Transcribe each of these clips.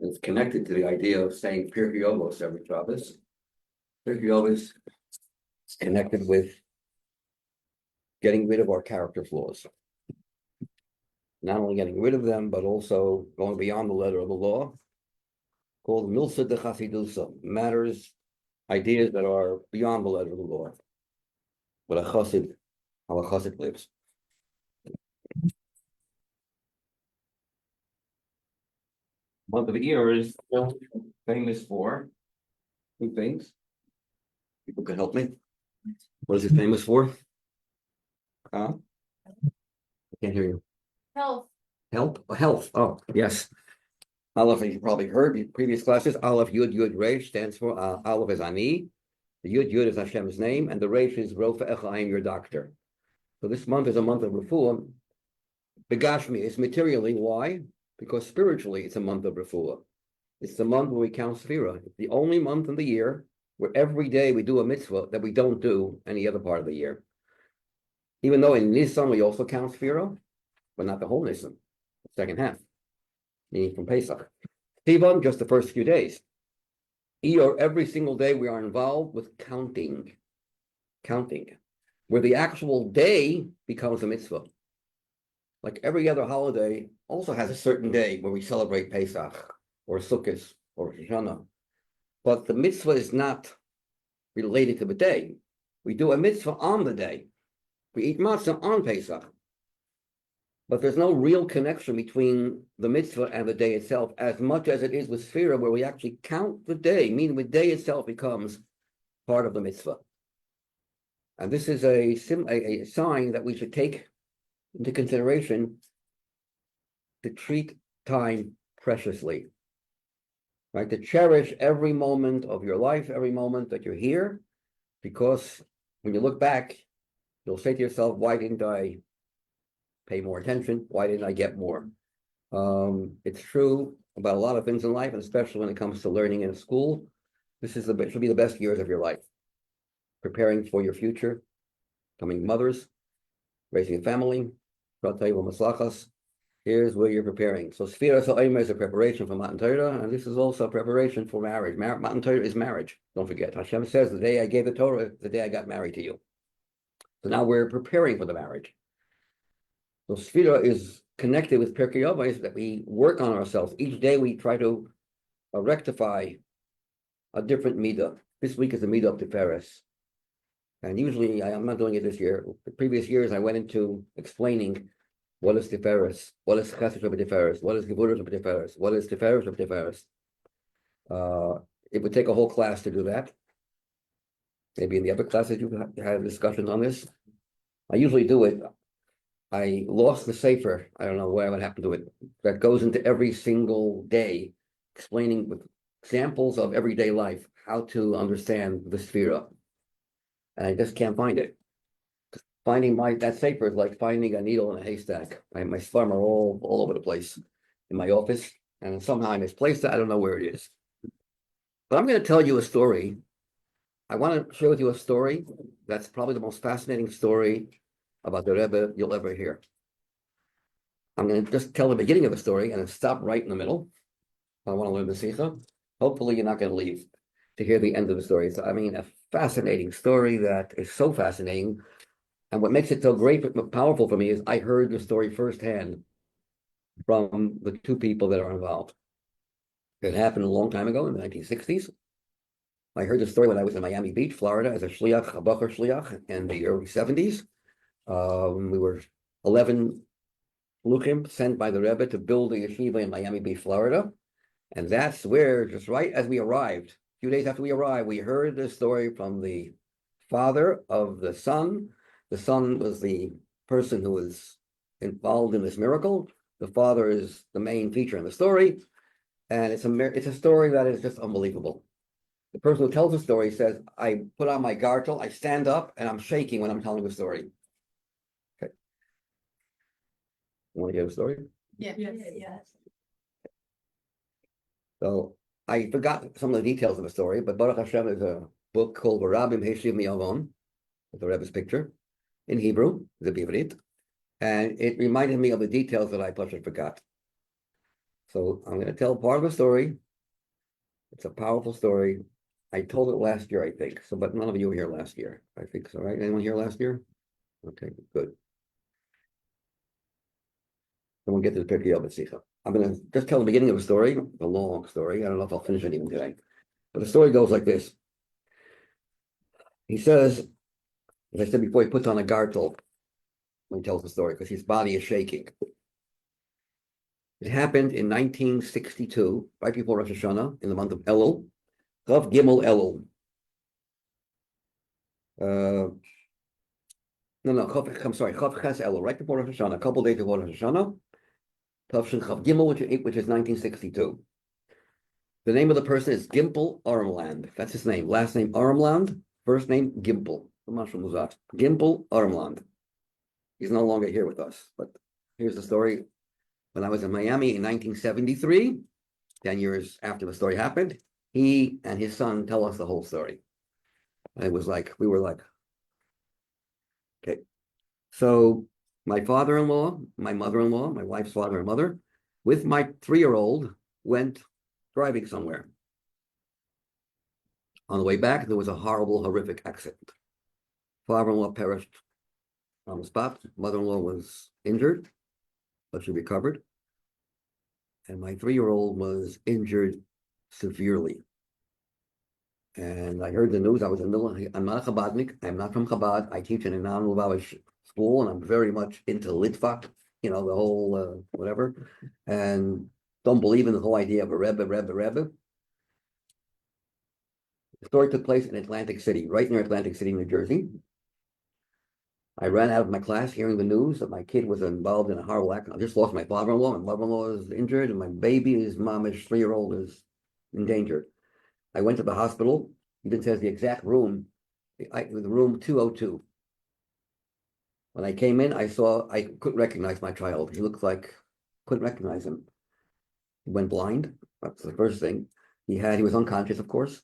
And it's connected to the idea of saying Pirkei Avos every Shabbos. Pirkei Avos is connected with getting rid of our character flaws. Not only getting rid of them, but also going beyond the letter of the law, called Milsa de Chasidusa, matters, ideas that are beyond the letter of the law. What a chassid, how a chassid lives. Month of Iyar is famous for two things. People can help me. What is it famous for? I can't hear you. Health. Health. Oh, yes. Aleph, you probably heard in previous classes. Aleph Yud Yud Resh stands for Aleph is Ani. The Yud Yud is Hashem's name, and the Resh is Rofa Echa, your doctor. So this month is a month of Refuah. Begashmi is materially. Why? Because spiritually it's a month of Refuah. It's the month where we count Sphira. It's the only month in the year where every day we do a mitzvah that we don't do any other part of the year. Even though in Nisan we also count Sphira, but not the whole Nisan, the second half, meaning from Pesach. Sivan, just the first few days. Iyar, every single day we are involved with counting, where the actual day becomes a mitzvah. Like every other holiday also has a certain day where we celebrate Pesach, or Sukkot, or Rosh Hashanah. But the mitzvah is not related to the day. We do a mitzvah on the day. We eat matzah on Pesach. But there's no real connection between the mitzvah and the day itself, as much as it is with Sphira, where we actually count the day, meaning the day itself becomes part of the mitzvah. And this is a sign that we should take into consideration to treat time preciously. Right, to cherish every moment of your life, every moment that you're here, because when you look back, you'll say to yourself, why didn't I pay more attention? Why didn't I get more? It's true about a lot of things in life, and especially when it comes to learning in school. This is should be the best years of your life. Preparing for your future, becoming mothers, raising a family. Here's where you're preparing. So Sfira Sa'ima is a preparation for Matan Torah, and this is also a preparation for marriage. Matan Torah is marriage. Don't forget. Hashem says, the day I gave the Torah, the day I got married to you. So now we're preparing for the marriage. So Sfira is connected with Pirkei Avos, that we work on ourselves. Each day we try to rectify a different midah. This week is the midah of Tiferes. And usually, I'm not doing it this year. The previous years, I went into explaining what is Tiferes, what is Chesed of Tiferes, what is Gevuros of Tiferes, what is Tiferes of Tiferes. It would take a whole class to do that. Maybe in the other classes you have discussions on this. I usually do it. I lost the Sefer. I don't know what happened to it. That goes into every single day, explaining with examples of everyday life how to understand the Sphira. And I just can't find it. Finding that Sefer is like finding a needle in a haystack. My thumb are all over the place in my office, and somehow I misplaced it. I don't know where it is. But I'm going to tell you a story. I want to share with you a story that's probably the most fascinating story about the Rebbe you'll ever hear. I'm going to just tell the beginning of the story and then stop right in the middle. I want to learn the Sicha. Hopefully you're not going to leave to hear the end of the story. It's, a fascinating story that is so fascinating. And what makes it so great, powerful for me is I heard the story firsthand from the two people that are involved. It happened a long time ago in the 1960s. I heard the story when I was in Miami Beach, Florida, as a shliach, a bacher shliach, in the early 70s. We were 11 luchim sent by the Rebbe to build a yeshiva in Miami Beach, Florida. And that's where, just right as we arrived, a few days after we arrived, we heard the story from the father of the son. The son was the person who was involved in this miracle. The father is the main feature in the story. And it's a story that is just unbelievable. The person who tells the story says, I put on my gartel, I stand up, and I'm shaking when I'm telling the story. Okay. You want to hear the story? Yeah. Yes. So I forgot some of the details of the story, but Baruch Hashem is a book called Rabim Heshiv Mi'avon, with the Rebbe's picture, in Hebrew, the Bivrit, and it reminded me of the details that I forgot. So I'm going to tell part of the story. It's a powerful story. I told it last year, I think. So, but none of you were here last year. I think so, right? Anyone here last year? Okay, good. Then we'll get to the Pirkei Avot Sicha. I'm going to just tell the beginning of the story, a long story. I don't know if I'll finish it even today. But the story goes like this. He says, as I said before, he puts on a gartel when he tells the story because his body is shaking. It happened in 1962, right before Rosh Hashanah, in the month of Elul, Chav Gimel Elul. I'm sorry, Chav Ches Elul, right before Rosh Hashanah, a couple days before Rosh Hashanah, Tavshin Chav Gimel, which is 1962. The name of the person is Gimpel Armland. That's his name. Last name Armland, first name Gimpel. Gimpel Armland. He's no longer here with us, but here's the story. When I was in Miami in 1973, 10 years after the story happened, he and his son tell us the whole story. And it was like, we were like, okay. So my father-in-law, my mother-in-law, my wife's father and mother, with my 3-year-old, went driving somewhere. On the way back, there was a horrible, horrific accident. Father-in-law perished on the spot. Mother-in-law was injured, but she recovered. And my 3-year-old was injured severely. And I heard the news. I was in the middle. I'm not a Chabadnik. I'm not from Chabad. I teach in a non-Lubavitch school, and I'm very much into Litvak, the whole whatever, and don't believe in the whole idea of a Rebbe. The story took place in Atlantic City, right near Atlantic City, New Jersey. I ran out of my class hearing the news that my kid was involved in a horrible accident. I just lost my father-in-law. My mother-in-law is injured, and my baby, his momish 3-year-old, is endangered. I went to the hospital. Even says the exact room, the room 202. When I came in, I couldn't recognize my child. He looked like, couldn't recognize him. He went blind. That's the first thing. He was unconscious, of course.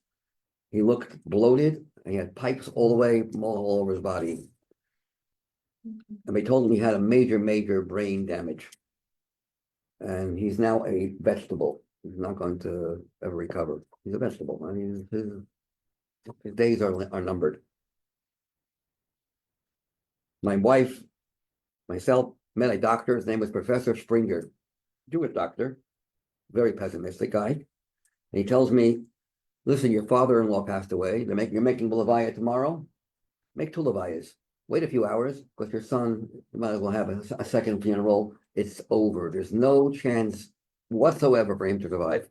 He looked bloated, and he had pipes all the way, all over his body. And they told him he had a major, major brain damage. And he's now a vegetable. He's not going to ever recover. He's a vegetable. I mean, his days are numbered. My wife, myself, met a doctor. His name was Professor Springer, Jewish doctor, very pessimistic guy. And he tells me, listen, your father-in-law passed away. You're making a levaya tomorrow. Make 2 levayas. Wait a few hours, because your son might as well have a second funeral. It's over. There's no chance whatsoever for him to survive.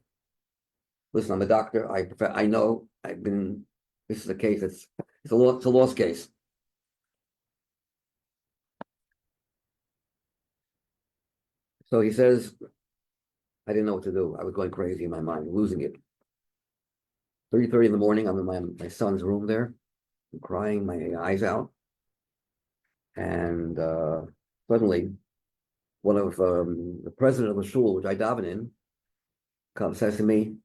Listen, I'm a doctor. I know. This is a case. It's a lost case. So he says, I didn't know what to do. I was going crazy in my mind, losing it. 3:30 in the morning, I'm in my son's room there, I'm crying my eyes out. And suddenly, one of the president of the shul, which I daven in, says to me,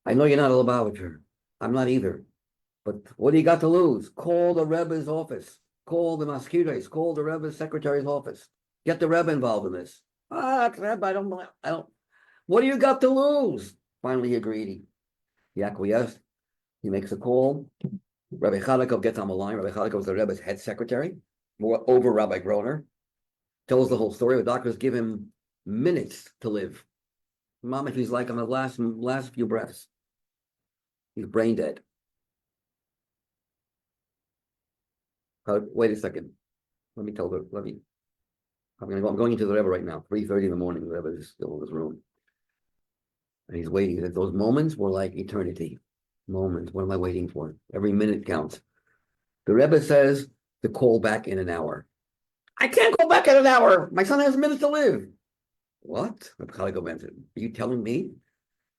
I know you're not a Lubavitcher. I'm not either. But what do you got to lose? Call the Rebbe's office. Call the Maskires. Call the Rebbe's secretary's office. Get the Rebbe involved in this. Rebbe, I don't. What do you got to lose? Finally, he agreed. He acquiesced. He makes a call. Rabbi Chadakov gets on the line. Rabbi Chadakov is the Rebbe's head secretary, over Rabbi Groner. Tells the whole story. The doctors give him minutes to live. Mamish, he's like on the last few breaths. He's brain dead. Wait a second. I'm going into the Rebbe right now. 3:30 in the morning. The Rebbe is still in his room. And he's waiting. He said, those moments were like eternity. Moments. What am I waiting for? Every minute counts. The Rebbe says to call back in an hour. I can't go back in an hour. My son has minutes to live. What? Rabbi Chaligo answered, are you telling me?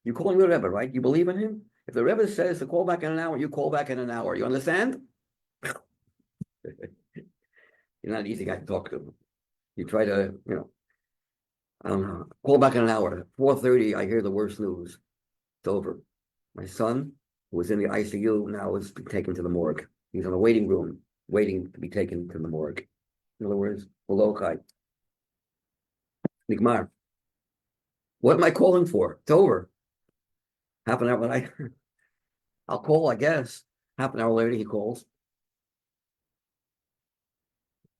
You're calling the Rebbe, right? You believe in him? If the Rebbe says to call back in an hour, you call back in an hour. You understand? You're not an easy guy to talk to. You try to, I don't know, call back in an hour. 4:30, I hear the worst news. It's over. My son, who was in the ICU, now is taken to the morgue. He's in a waiting room, waiting to be taken to the morgue. In other words, Molokai. Nigmar. What am I calling for? It's over. Half an hour when I'll call, I guess. Half an hour later, he calls.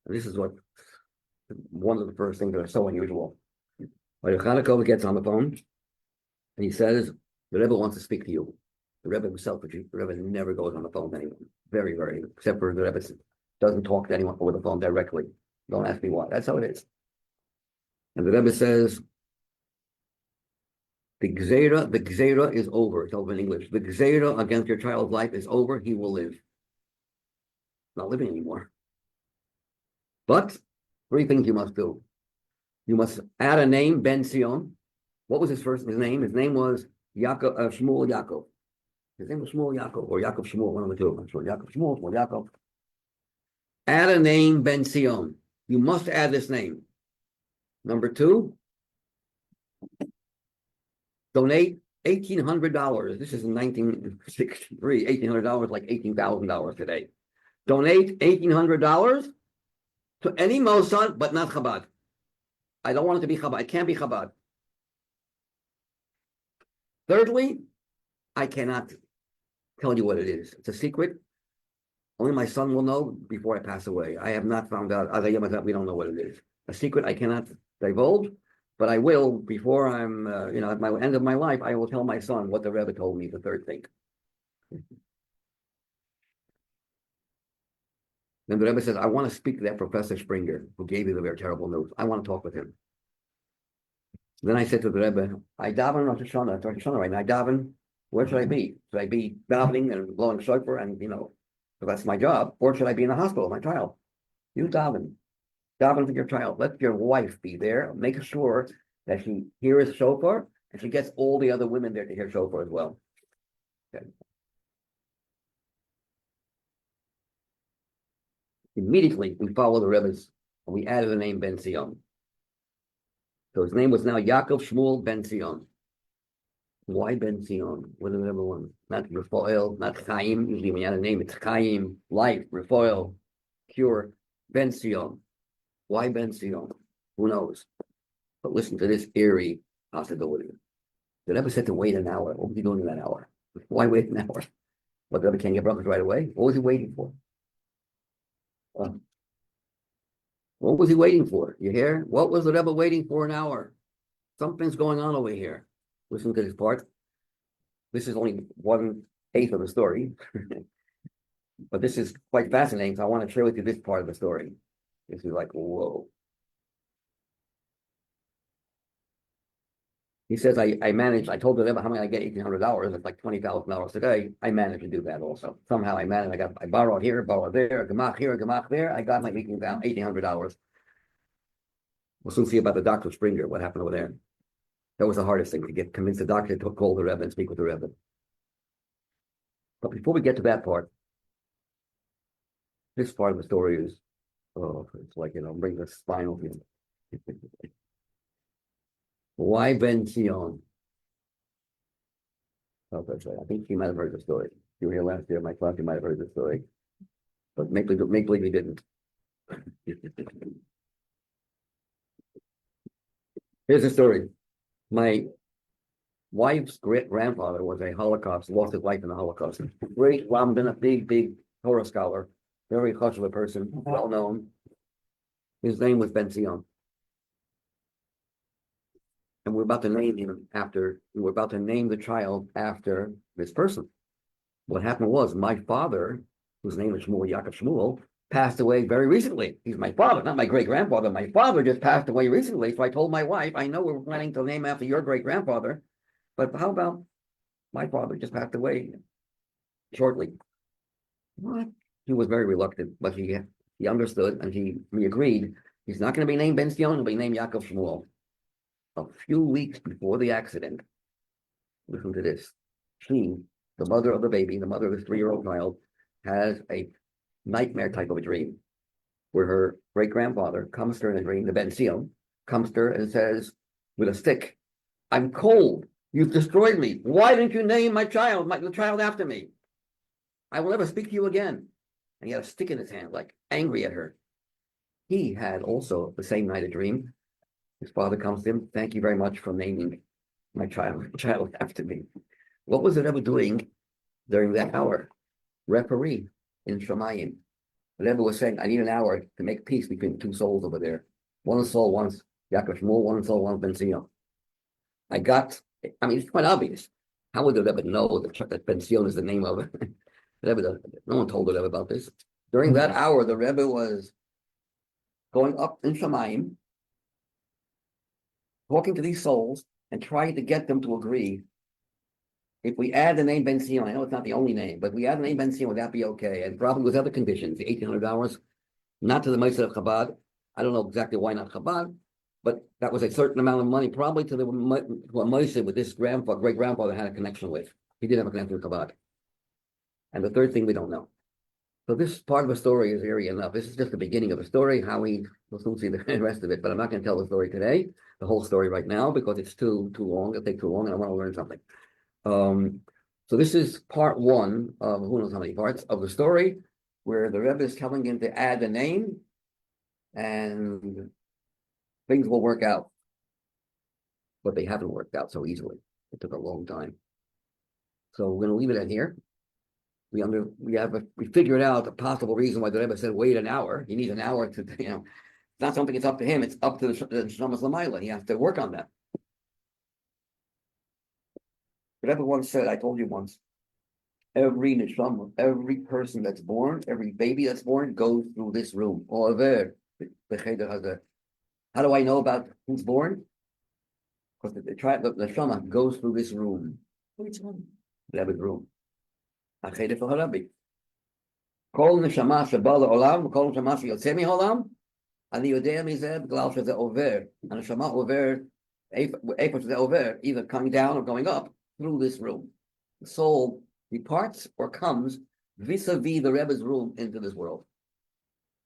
And this is what one of the first things that are so unusual. Rabbi Chanukah gets on the phone and he says, the Rebbe wants to speak to you. The Rebbe himself, the Rebbe never goes on the phone to anyone. Very, very, except for the Rebbe doesn't talk to anyone over the phone directly. Don't ask me why. That's how it is. And the Rebbe says, the gzeira is over. It's over in English. The gzeira against your child's life is over. He will live. Not living anymore. But 3 things you must do. You must add a name, Ben Sion. What was his name? His name was Shmuel Yaakov. His name was Shmuel Yaakov, or Yaakov Shmuel, one of the two. I'm sure Yaakov Shmuel, Yaakov. Add a name, Ben Sion. You must add this name. Number 2, donate $1,800. This is in 1963. $1,800, like $18,000 today. Donate $1,800 to any Mossad, but not Chabad. I don't want it to be Chabad. It can't be Chabad. Thirdly, I cannot tell you what it is. It's a secret. Only my son will know before I pass away. I have not found out. We don't know what it is. A secret I cannot divulge, but I will before I'm, at my end of my life, I will tell my son what the Rebbe told me, the third thing. Then the Rebbe says, I want to speak to that Professor Springer who gave you the very terrible news. I want to talk with him. Then I said to the Rebbe, I daven Rosh Hashanah right now. I daven, where should I be? Should I be davening and blowing shofar and, so that's my job, or should I be in the hospital, my child? You daven for your child. Let your wife be there. Make sure that she hears shofar and she gets all the other women there to hear shofar as well. Okay. Immediately, we follow the Rebbe's, and we added the name Ben Sion. So his name was now Yaakov Shmuel Ben Sion. Why Ben Sion? What did the Rebbe want? Not Refoel, not Chaim. Usually when you add a name, it's Chaim, life, Refoel, cure. Ben Sion. Why Ben Sion? Who knows? But listen to this eerie possibility. The Rebbe said to wait an hour. What was he doing in that hour? Why wait an hour? But the Rebbe can't get brachas right away. What was he waiting for? What was he waiting for? You hear? What was the Rebbe waiting for an hour? Something's going on over here. Listen to this part. This is only 1/8 of the story. But this is quite fascinating. So I want to share with you this part of the story. This is like, whoa. He says, I told the Rebbe how many I get $1,800. It's like $20,000 today. I managed to do that also. Somehow I managed. I borrowed here, borrowed there, gemach here, gemach there. I got my $1,800. We'll soon see about the Dr. Springer, what happened over there. That was the hardest thing, to convince the doctor to call the Rebbe and speak with the Rebbe. But before we get to that part, this part of the story is, it's like, bring the spinal to you. Why Ben Sion? I think you might have heard the story. You were here last year in my class, you might have heard the story. But make believe you didn't. Here's the story. My wife's great-grandfather was a Holocaust, lost his life in the Holocaust. Great Rambam, a big Torah scholar, very chashuv person, well known. His name was Ben Sion. And we're about to name the child after this person. What happened was my father, whose name is Shmuel Yaakov Shmuel, passed away very recently. He's my father, not my great-grandfather. My father just passed away recently. So I told my wife, I know we're planning to name after your great-grandfather, but how about my father just passed away shortly? What? He was very reluctant, but he understood and we agreed. He's not going to be named Ben Sion, he'll be named Yaakov Shmuel. A few weeks before the accident, listen to this. She, the mother of the baby, the mother of this 3-year-old child, has a nightmare type of a dream where her great-grandfather comes to her in a dream, the Ben Sion, comes to her and says with a stick, I'm cold. You've destroyed me. Why didn't you name the child after me? I will never speak to you again. And he had a stick in his hand, like angry at her. He had also the same night a dream. His father comes to him, thank you very much for naming My child after me. What was the Rebbe doing during that hour? Referee in Shemayim. The Rebbe was saying, I need an hour to make peace between two souls over there. One soul, one's Yaakov Shmuel, one soul, one's Ben Zion. It's quite obvious. How would the Rebbe know that Ben Zion is the name of it? No one told the Rebbe about this. During that hour, the Rebbe was going up in Shemayim, talking to these souls and trying to get them to agree. If we add the name Ben Zion, I know it's not the only name, but if we add the name Ben Zion, would that be okay? And probably with other conditions, the 1800 hours, not to the Moshe of Chabad. I don't know exactly why not Chabad, but that was a certain amount of money, probably to what Moshe with this great grandfather had a connection with. He did have a connection with Chabad. And the third thing we don't know. So this part of the story is eerie enough. This is just the beginning of the story. We'll soon see the rest of it, but I'm not going to tell the story today, the whole story right now, because it's too long. It'll take too long, and I want to learn something. So this is part one of who knows how many parts of the story, where the Rebbe is telling him to add a name, and things will work out. But they haven't worked out so easily. It took a long time. So we're going to leave it at here. We figured out a possible reason why the Rebbe said wait an hour. He needs an hour to, it's not something that's up to him. It's up to the Shamas Lamaila. He has to work on that. The Rebbe once said, I told you once, every neshama, every person that's born, every baby that's born goes through this room. How do I know about who's born? Because the neshama goes through this room. Which one? The Rebbe's room. כל נשמה שבא לעולם וכל נשמה שיוצא מהעולם, אני יודע מזה בגלל שזה עובר. הנשמה עובר, איפה שזה עובר, either coming down or going up through this room. The soul departs or comes vis-a-vis the Rebbe's room into this world.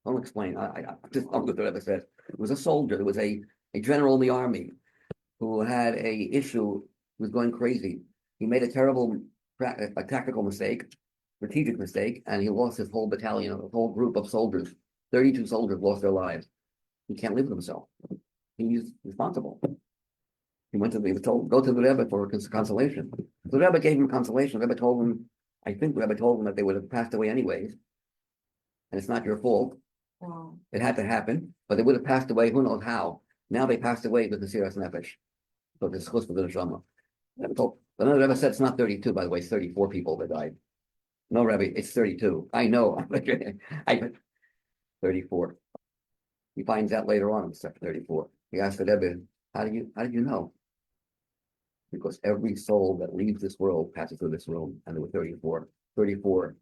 I'll explain. I just know what the Rebbe said. It was a soldier. There was a general in the army who had a issue, was going crazy. He made a terrible tactical mistake, strategic mistake, and he lost his whole battalion, a whole group of soldiers. 32 soldiers lost their lives. He can't live with himself. He's responsible. He was told, go to the Rebbe for consolation. The Rebbe gave him consolation. The Rebbe told him, I think the Rebbe told him that they would have passed away anyways, and it's not your fault. Wow. It had to happen, but they would have passed away, who knows how. Now they passed away with the Siras Nefesh. So this chus for the Neshama. Another Rebbe said it's not 32, by the way, it's 34 people that died. No, Rebbe, it's 32. I know. 34. He finds out later on in chapter 34. He asked the Rebbe, how did you know? Because every soul that leaves this world passes through this room, and there were 34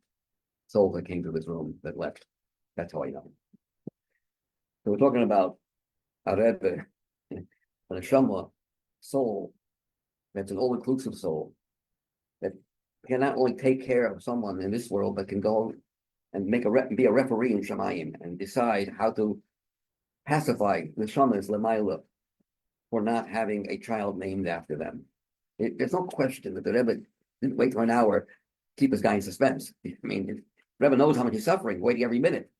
souls that came through this room that left. That's how I know. So we're talking about a Rebbe, a neshama soul, that's an all-inclusive soul that can not only take care of someone in this world, but can go and be a referee in Shemayim and decide how to pacify the shamas Lamaila for not having a child named after them. There's no question that the Rebbe didn't wait for an hour to keep his guy in suspense. I mean, the Rebbe knows how much he's suffering, waiting every minute.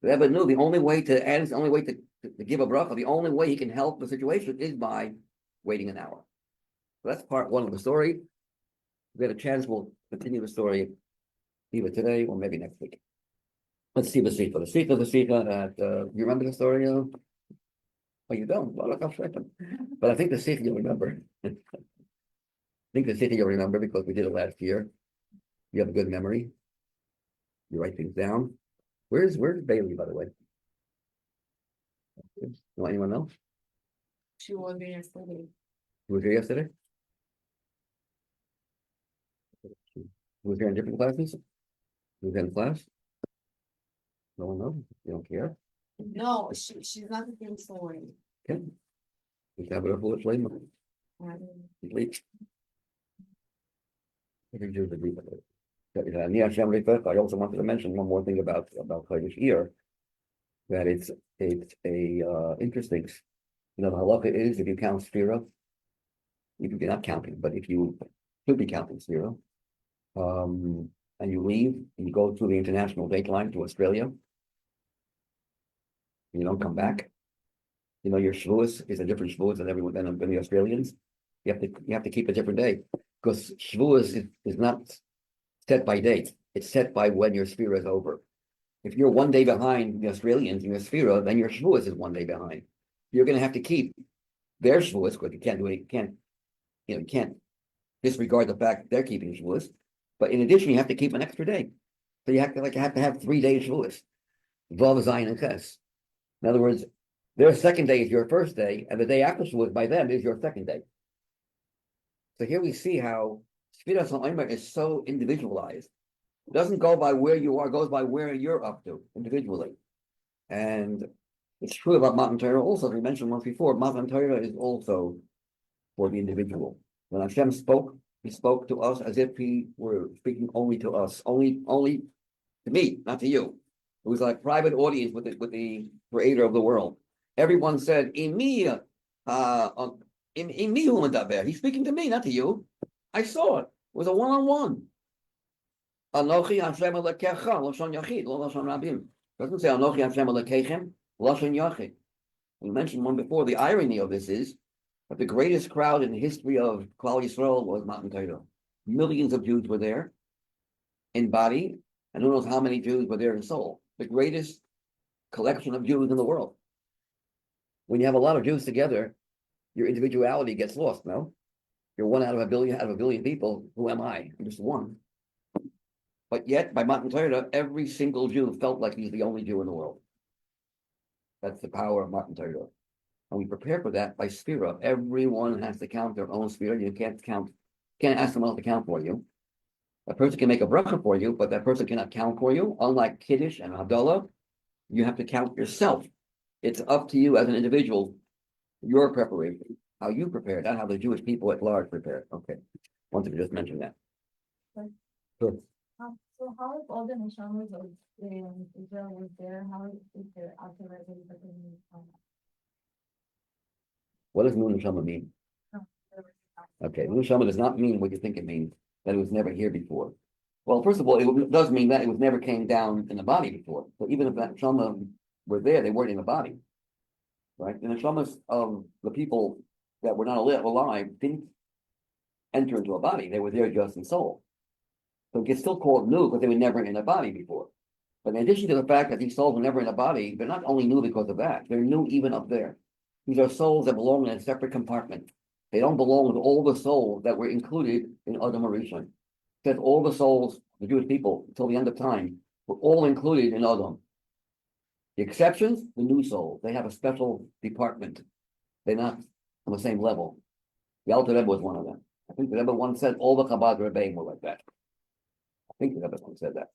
The Rebbe knew the only way to end, the only way to give a bracha, the only way he can help the situation is by waiting an hour. So that's part one of the story. If we get a chance, we'll continue the story either today or maybe next week. Let's see the Sicha. The Sicha that, you remember the story? Oh, you don't? Well, look, I'll show you. But I think the Sicha you'll remember. I think the Sicha you'll remember because we did it last year. You have a good memory. You write things down. Where's Bailey, by the way? Know anyone else? She was here yesterday. Who was here yesterday? Who was here in different classes? Who was in class? No one knows. You don't care? No, she's not the same story. Okay. We have a full flame. Complete. I also wanted to mention one more thing about Chodesh Iyar, that it's a interesting. The halacha is if you count Sphira, if you're not counting, but if you should be counting Sphira, and you leave and you go through the international date line to Australia, and you don't come back, your Shavuos is a different Shavuos than the Australians. You have to keep a different day because Shavuos is not set by date. It's set by when your Sphira is over. If you're one day behind the Australians in your Sphira, then your Shavuos is one day behind. You're going to have to keep their Shavuos because you can't do it. You can't disregard the fact that they're keeping Shavuos. But in addition, you have to keep an extra day. So you have to have 3 days Shavuos. Vav, Zayin, and Ches. In other words, their second day is your first day, and the day after Shavuos by them is your second day. So here we see how Sfiras HaOmer is so individualized. It doesn't go by where you are, it goes by where you're up to individually. And it's true about Matan Torah also, as we mentioned once before, Matan Torah is also for the individual. When Hashem spoke, he spoke to us as if he were speaking only to us, only to me, not to you. It was like private audience with the creator of the world. Everyone said, He's speaking to me, not to you. I saw it. It was a one-on-one. Anochi Hashem Elokecha, Lashon Yachid, lo Lashon Rabim. It doesn't say Anochi Hashem Elokechem, Lashon Yachid. We mentioned one before. The irony of this is that the greatest crowd in the history of Klal Yisrael was Matan Torah. Millions of Jews were there in body, and who knows how many Jews were there in soul. The greatest collection of Jews in the world. When you have a lot of Jews together, your individuality gets lost, no? You're one out of a billion people. Who am I? I'm just one. But yet, by Matan Torah, every single Jew felt like he's the only Jew in the world. That's the power of Matan Torah. And we prepare for that by Sphira. Everyone has to count their own Sphira. You can't ask someone else to count for you. A person can make a bracha for you, but that person cannot count for you. Unlike Kiddush and Havdalah, you have to count yourself. It's up to you as an individual, your preparation, how you prepare, not how the Jewish people at large prepare. Okay, wanted to just mention that. Okay. Sure. So how if all the neshamas of Israel was there? How is there afterwards? What does Nun Neshama mean? Okay, Nun Neshama does not mean what you think it means, that it was never here before. Well, first of all, it does mean that it was never came down in the body before. So even if that Neshama were there, they weren't in the body. Right? The Neshamas of the people that were not alive didn't enter into a body. They were there just in soul. So it gets still called new because they were never in a body before. But in addition to the fact that these souls were never in a body, they're not only new because of that, they're new even up there. These are souls that belong in a separate compartment. They don't belong to all the souls that were included in Adam Rishon. It says all the souls, the Jewish people, until the end of time, were all included in Adam. The exceptions, the new souls, they have a special department. They're not on the same level. The Alter Rebbe was one of them. I think the Rebbe once said all the Chabad Rebbeim were like that. I think the Rebbe once said that.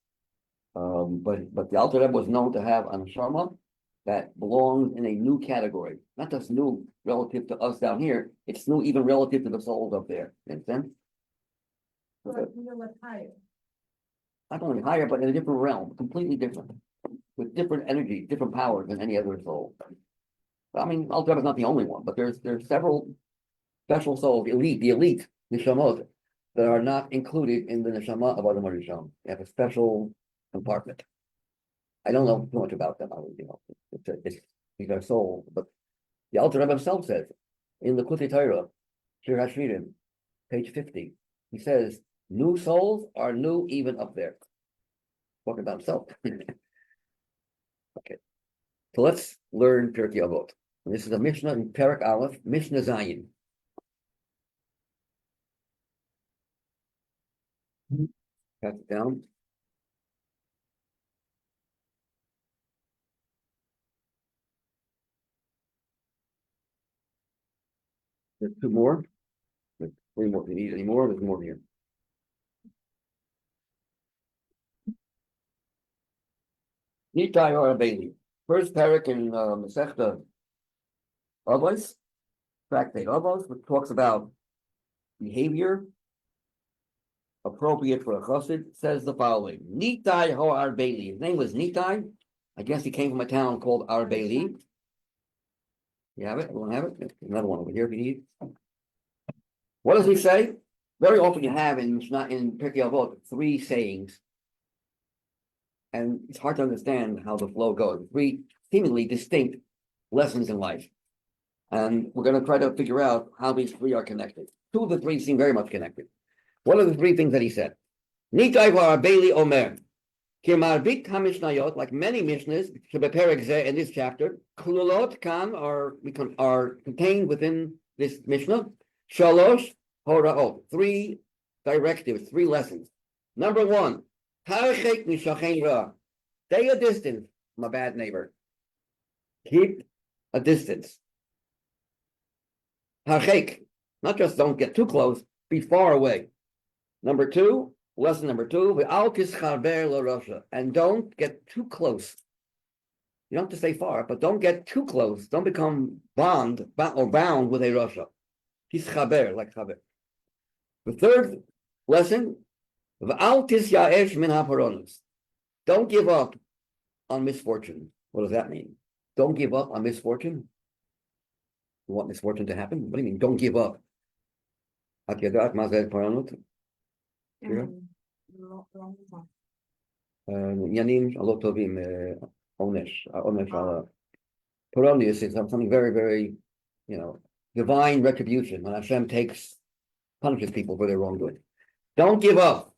But the Alter Rebbe was known to have an neshama that belongs in a new category, not just new relative to us down here. It's new even relative to the souls up there. Understand? Higher. Not only higher, but in a different realm, completely different, with different energy, different power than any other soul. I mean, Alter Rebbe is not the only one, but there's several special souls, the elite neshamot that are not included in the neshama of Adam Rishon. They have a special compartment. I don't know too much about them. These are souls, but the Alter Rebbe himself says in the Kutei Torah, Shir HaShirim, page 50, he says, new souls are new even up there. Talking about himself. Okay, so let's learn Pirkei Avot. And this is a Mishnah in Perek Aleph, Mishnah Zayin. Pass it down. There's two more. There's three more. If you need any more, there's more here. Nitai or Abeli. First parak in Masechta Avos, tractate Avos, which talks about behavior appropriate for a chassid, says the following: Nitai ho Arbeli. His name was Nitai. I guess he came from a town called Arbeli. You have it? Everyone have it? Another one over here if you need. What does he say? Very often you have in Pirkei Avot 3 sayings, and it's hard to understand how the flow goes. 3 seemingly distinct lessons in life, and we're going to try to figure out how these 3 are connected. Two of the three seem very much connected. What are the three things that he said? Nikai Baili Omer. Kimarbit HaMishnayot, like many Mishnahs, in this chapter, Kululot Kan are contained within this Mishnah. Shalosh Horaot, three directives, three lessons. Number one, Harchek Mishachein Ra. Stay a distance from a bad neighbor. Keep a distance. Harchek, not just don't get too close, be far away. Number two, lesson number two, and don't get too close. You don't have to stay far, but don't get too close. Don't become bound with a Russia. He's chaber, like chaber. The third lesson, don't give up on misfortune. What does that mean? Don't give up on misfortune. You want misfortune to happen? What do you mean? Don't give up. Yanim alot tovim onesh Peronius is something very, very, divine retribution when Hashem punishes people for their wrongdoing. Don't give up.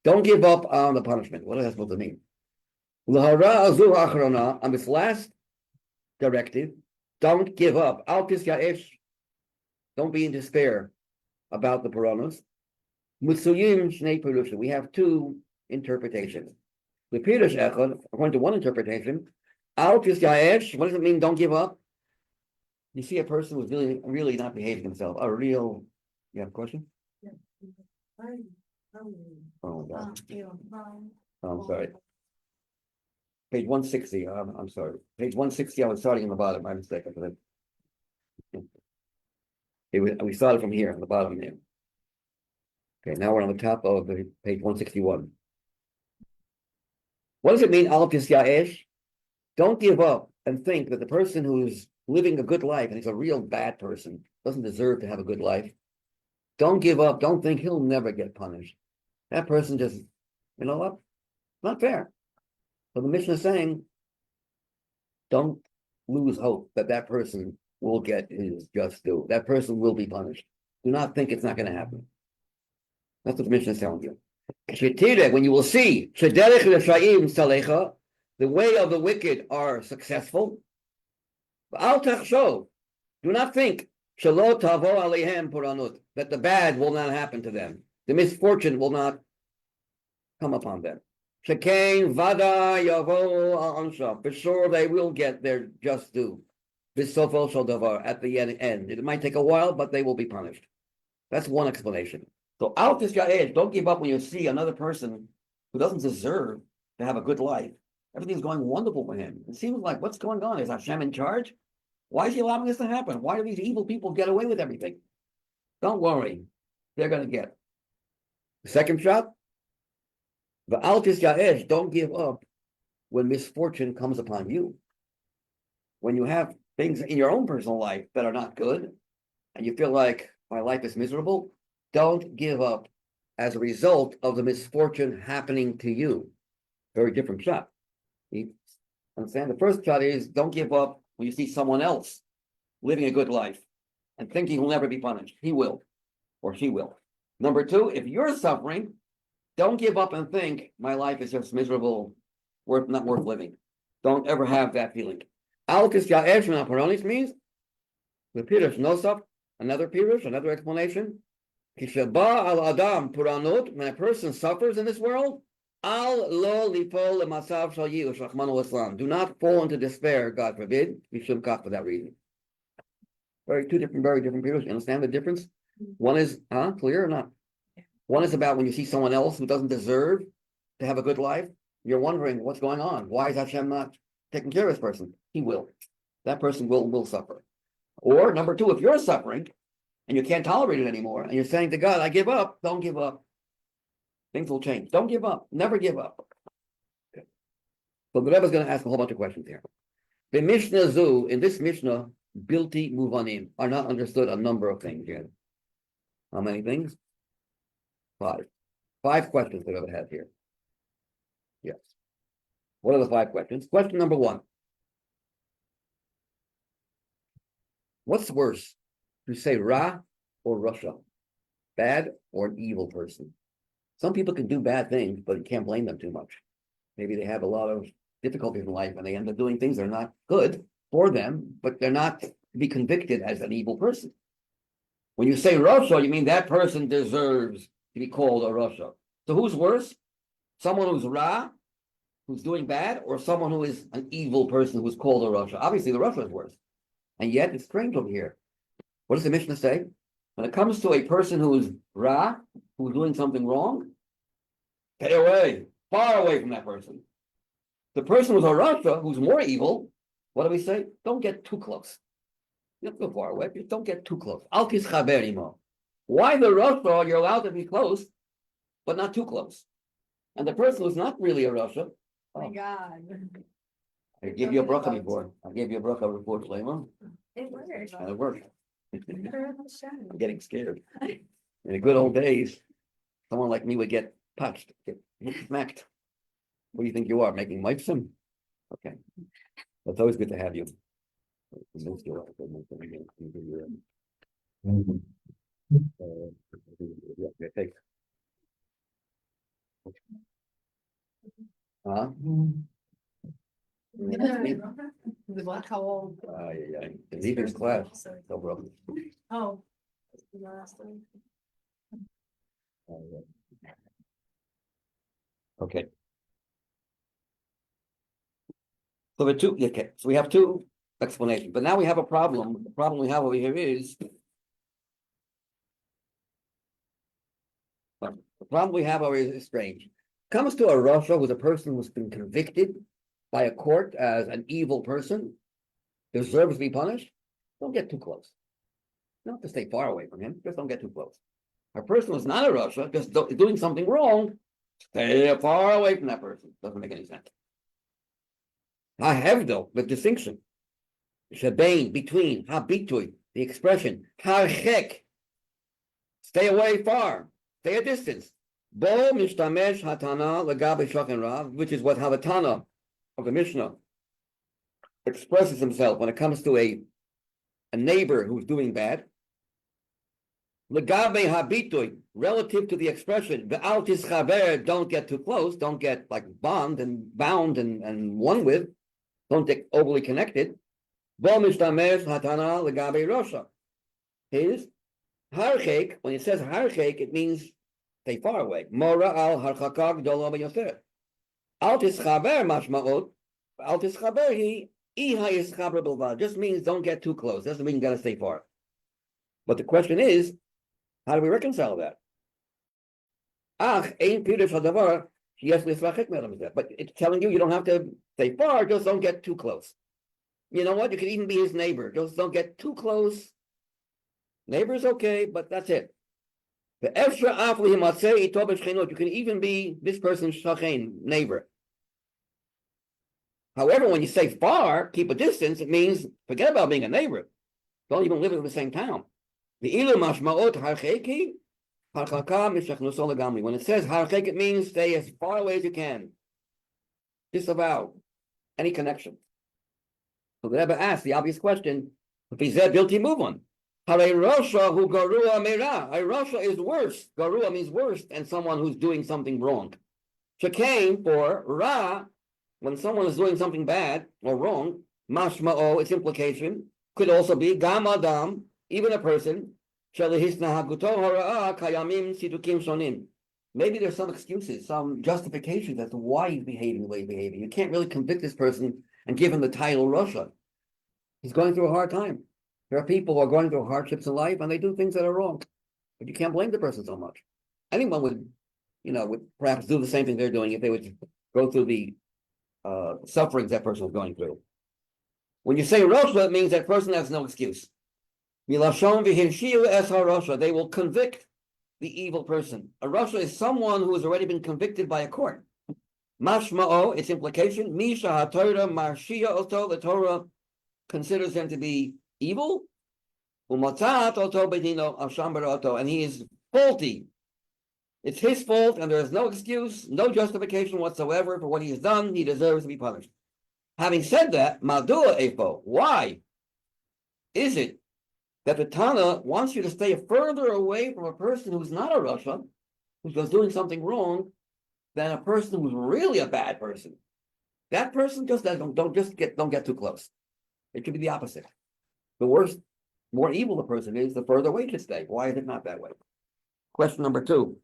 Don't give up on the punishment. What is that supposed to mean? On this last directive, don't give up. Al tisyaesh. Don't be in despair about the Puranos. Mutsuyim Shnei Perusha. We have two interpretations. The Pirush Echad, according to one interpretation, Al Tisyaesh, what does it mean? Don't give up. You see a person who's really, really not behaving himself. You have a question? Oh, God. I'm sorry. Page 160. I'm sorry. Page 160. I was starting in the bottom. My mistake. We started from here on the bottom there. Okay, now we're on the top of the page 161. What does it mean, Al Tisyaesh? Don't give up and think that the person who's living a good life, and he's a real bad person, doesn't deserve to have a good life. Don't give up. Don't think he'll never get punished. That person just, you know what? Not fair. So the Mishnah is saying, don't lose hope that person will get his just due. That person will be punished. Do not think it's not going to happen. That's what the Mishnah is telling you. When you will see the way of the wicked are successful, do not think that the bad will not happen to them. The misfortune will not come upon them. For sure they will get their just due. At the end. It might take a while, but they will be punished. That's one explanation. So out this guy, don't give up when you see another person who doesn't deserve to have a good life. Everything's going wonderful for him. It seems like, what's going on? Is Hashem in charge? Why is he allowing this to happen? Why do these evil people get away with everything? Don't worry. They're going to get. The second shot, the altis yaesh, don't give up when misfortune comes upon you. When you have things in your own personal life that are not good, and you feel like my life is miserable, don't give up as a result of the misfortune happening to you. Very different shot. You understand? The first shot is don't give up when you see someone else living a good life and thinking he'll never be punished. He will, or she will. Number two, if you're suffering, don't give up and think my life is just miserable, not worth living. Don't ever have that feeling. Alkis Ya'esh Paronis means the Pirush Nosaf, another Pirush, another explanation. Kishaba al Adam Puranot, when a person suffers in this world, al lo lipol lemasav shal yiush rachmanu l'slam. Do not fall into despair, God forbid. We shouldn't cut for that reason. Very different Pirush. You understand the difference? One is clear or not? One is about when you see someone else who doesn't deserve to have a good life, you're wondering what's going on. Why is Hashem not taking care of this person? He will. That person will suffer. Or number two, if you're suffering and you can't tolerate it anymore, and you're saying to God, I give up, don't give up. Things will change. Don't give up. Never give up. Okay. So the Rebbe is going to ask a whole bunch of questions here. The Mishnah Zu, in this Mishnah, Bilti Muvanim, are not understood a number of things here. How many things? 5. 5 questions the Rebbe has here. Yes. What are the 5 questions? Question number 1. What's worse, to say Ra or Rasha? bad or an evil person. Some people can do bad things, but you can't blame them too much. Maybe they have a lot of difficulties in life and they end up doing things that are not good for them, but they're not to be convicted as an evil person. When you say Rasha, you mean that person deserves to be called a Rasha. So who's worse? Someone who's Ra, who's doing bad, or someone who is an evil person who's called a Rasha? Obviously, the Rasha is worse. And yet, it's strange over here. What does the Mishnah say? When it comes to a person who's Ra, who's doing something wrong, stay away, far away from that person. The person who's a Rasha, who's more evil, what do we say? Don't get too close. You don't go far away, just don't get too close. Al tischaber imo. Why the Rasha, you're allowed to be close, but not too close. And the person who's not really a Rasha, Oh my God. I gave you a bracha before. I gave you a bracha before, Shlomo. It works. And it worked. I'm getting scared. In the good old days, someone like me would get touched, get smacked. What do you think you are, making mipsim? Okay. It's always good to have you. Yeah, thanks. Huh? The what, how old? Yeah. It's Evening's class. No problem. Oh. The last one. Okay. So the two, okay, so we have two explanations, but now we have a problem. The problem we have over here is the problem we have over here is strange. Comes to a Rasha who's a person who's been convicted by a court as an evil person, deserves to be punished. Don't get too close. You don't have to stay far away from him. Just don't get too close. A person who's not a Rasha, just doing something wrong, stay far away from that person. Doesn't make any sense. I have though the distinction. Shebain, between, habitui, the expression, harchek, stay away far, stay a distance. Bo mishtamesh hatana legabe shachin rav, which is what how the Tana of the Mishnah expresses himself when it comes to a neighbor who's doing bad. Legabe habitui, relative to the expression, the altis chaver, don't get too close, don't get like bound and one with, don't get overly connected. Bo mishtamesh hatana legabe rosha. His harchek, when it says harchek, it means stay far away. Mora al harchakak dolo b'yoter. Al tischaber mashmaot. Al tischaber he iha yischaber bilvad. Just means don't get too close. Doesn't mean you gotta stay far. But the question is, how do we reconcile that? Ach, ein pirush hadavar yes lisrachek me'elam. But it's telling you don't have to stay far. Just don't get too close. You know what? You could even be his neighbor. Just don't get too close. Neighbor's okay, but that's it. The extra you can even be this person's shachen, neighbor. However, when you say far, keep a distance, it means forget about being a neighbor. Don't even live in the same town. The ilu mashmaot harcheki, harchaka mishachnuso legamri. When it says harchek, it means stay as far away as you can. Disavow any connection. So the Rebbe asked the obvious question: if he's there, guilty, move on. Hare Rasha who garua meira. A Rasha is worse. Garua means worse than someone who's doing something wrong. Shekain for Ra, when someone is doing something bad or wrong, mashma'o, its implication, could also be gam adam, even a person, shelihisna haguto hara'a kayamim sidukim shonim. Maybe there's some excuses, some justifications as to why he's behaving the way he's behaving. You can't really convict this person and give him the title Rasha. He's going through a hard time. There are people who are going through hardships in life and they do things that are wrong, but you can't blame the person so much. Anyone would perhaps do the same thing they're doing if they would go through the sufferings that person is going through. When you say Rasha, it means that person has no excuse. They will convict the evil person. A Rasha is someone who has already been convicted by a court. Mashma'o, its implication, Misha HaTorah Marshia Oto, the Torah considers him to be evil, and he is faulty. It's his fault, and there is no excuse, no justification whatsoever for what he has done. He deserves to be punished. Having said that, Madua Efo, why is it that the Tana wants you to stay further away from a person who's not a Rasha, who's just doing something wrong, than a person who's really a bad person. That person just don't get too close. It should be the opposite. The worse, more evil the person is, the further away you should stay. Why is it not that way? Question number 2.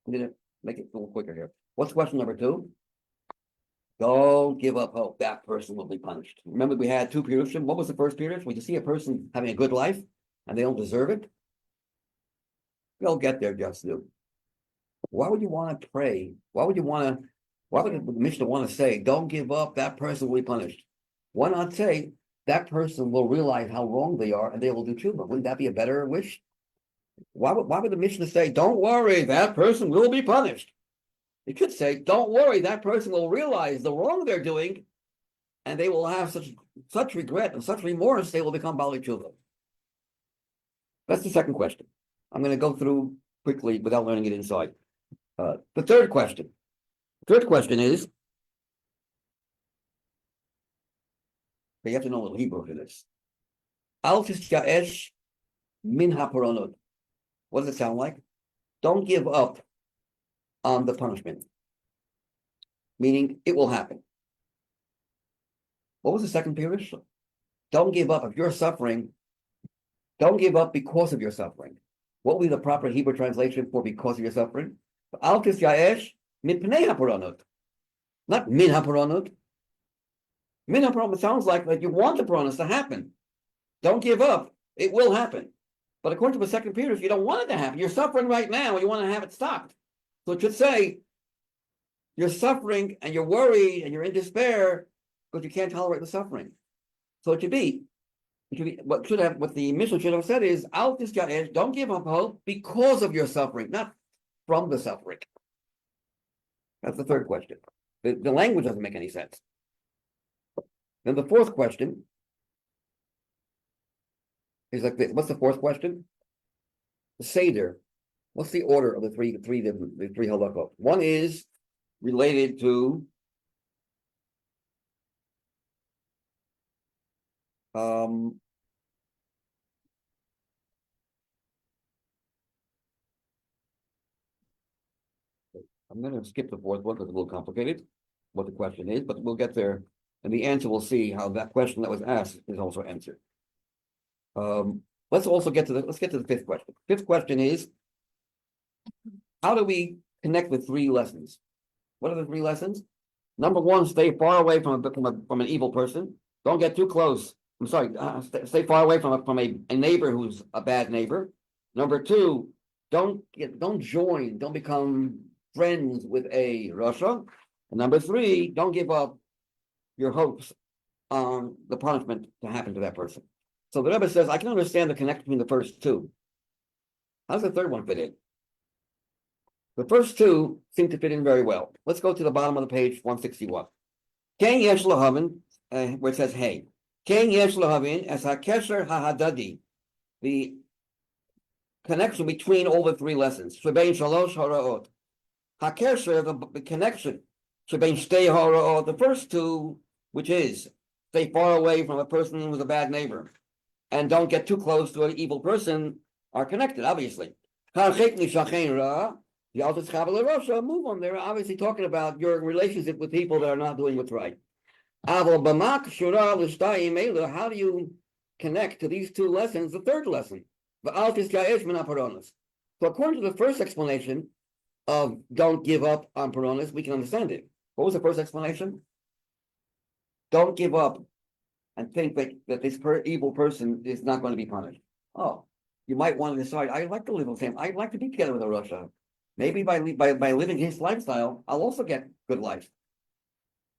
I'm gonna make it a little quicker here. What's question number 2? Don't give up hope. That person will be punished. Remember, we had 2 Pirushim. What was the first Pirush? When you see a person having a good life and they don't deserve it, they'll get there just do. Why would you want to pray? Why would the Mishnah want to say, don't give up, that person will be punished? Why not say, that person will realize how wrong they are and they will do tshuva? Wouldn't that be a better wish? Why would the Mishnah say, don't worry, that person will be punished? It should say, don't worry, that person will realize the wrong they're doing and they will have such regret and such remorse, they will become Bali tshuva. That's the second question. I'm going to go through quickly without learning it inside. The third question. Third question is, you have to know a little Hebrew for this. Al tishta'esh min haparonot. What does it sound like? Don't give up on the punishment. Meaning, it will happen. What was the second pirush? Don't give up. If you're suffering, don't give up because of your suffering. What would be the proper Hebrew translation for because of your suffering? Al tishta'esh min pnei haparonot. Not min haparonot. Min haparonot sounds like you want the paranos to happen. Don't give up. It will happen. But according to the second period, you don't want it to happen. You're suffering right now and you want to have it stopped. So it should say, you're suffering and you're worried and you're in despair because you can't tolerate the suffering. So it should be what the Mishnah should have said is, Al tishta'esh, don't give up hope because of your suffering, not from the suffering. That's the third question. The language doesn't make any sense. Then the fourth question is like this. What's the fourth question? The Seder. What's the order of the three halachot? One is related to I'm going to skip the fourth one because it's a little complicated, what the question is, but we'll get there. And the answer, we'll see how that question that was asked is also answered. Let's get to the fifth question. Fifth question is, how do we connect the 3 lessons? What are the 3 lessons? Number 1, stay far away from an evil person. Don't get too close. I'm sorry, stay far away from a neighbor who's a bad neighbor. Number 2, don't become friends with a Rasha. And number 3, don't give up your hopes on the punishment to happen to that person. So the Rebbe says, I can understand the connection between the first 2. How does the third one fit in? The first 2 seem to fit in very well. Let's go to the bottom of the page, 161. Ken yesh lahavin, where it says, hey. Ken yesh lahavin as hakesher hahadadi. The connection between all the 3 lessons. Shebein shalosh haraot. Hakesher, the connection. Shebein shtei haraot. The first 2, which is stay far away from a person who's a bad neighbor, and don't get too close to an evil person, are connected, obviously. The Altus Chabal Rosh move on. They're obviously talking about your relationship with people that are not doing what's right. How do you connect to these 2 lessons? The third lesson, the Altus Paranos. So according to the first explanation of don't give up on Paranos, we can understand it. What was the first explanation? Don't give up and think that this evil person is not going to be punished. Oh, you might want to decide, I'd like to live with him. I'd like to be together with a Rasha. Maybe by living his lifestyle, I'll also get good life.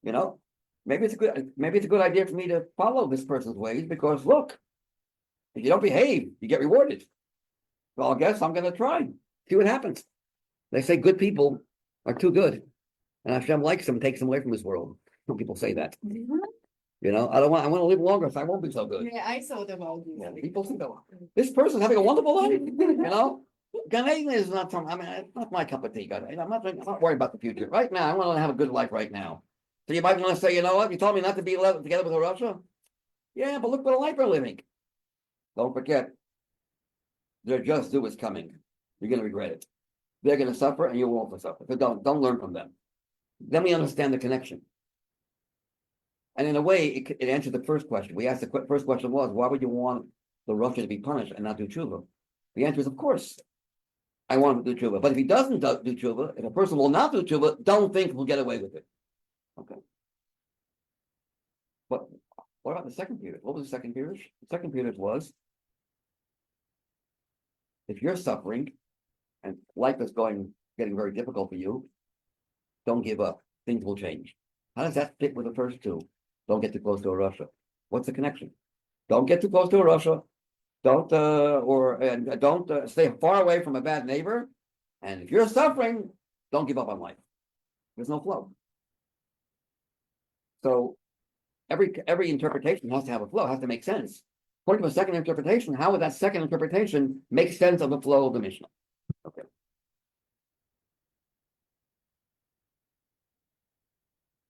You know, maybe it's a good idea for me to follow this person's ways because look, if you don't behave, you get rewarded. Well, I guess I'm going to try, see what happens. They say good people are too good, and Hashem likes them, takes them away from this world. Some people say that. Mm-hmm. You know, I want to live longer, so I won't be so good. Yeah, I saw them all. Yeah, people think this person's having a wonderful life. You know. Gan Eden is not it's not my cup of tea. I'm not worried about the future. Right now, I want to have a good life right now. So you might want to say, you know what? You told me not to be together with a Russia. Yeah, but look what a life we're living. Don't forget, their just due is coming. You're going to regret it. They're going to suffer, and you will also suffer. So don't learn from them. Then we understand the connection. And in a way, it answered the first question. We asked the first question was, why would you want the Russia to be punished and not do tshuva? The answer is, of course, I want him to do tshuva. But if he doesn't do tshuva, if a person will not do tshuva, don't think he'll get away with it. Okay. But what about the second period? What was the second period? The second period was, if you're suffering and life is getting very difficult for you, don't give up. Things will change. How does that fit with the first two? Don't get too close to a Russia. What's the connection? Don't get too close to a Russia. Don't stay far away from a bad neighbor. And if you're suffering, don't give up on life. There's no flow. So every interpretation has to have a flow, has to make sense. According to a second interpretation, how would that second interpretation make sense of the flow of the Mishnah? Okay.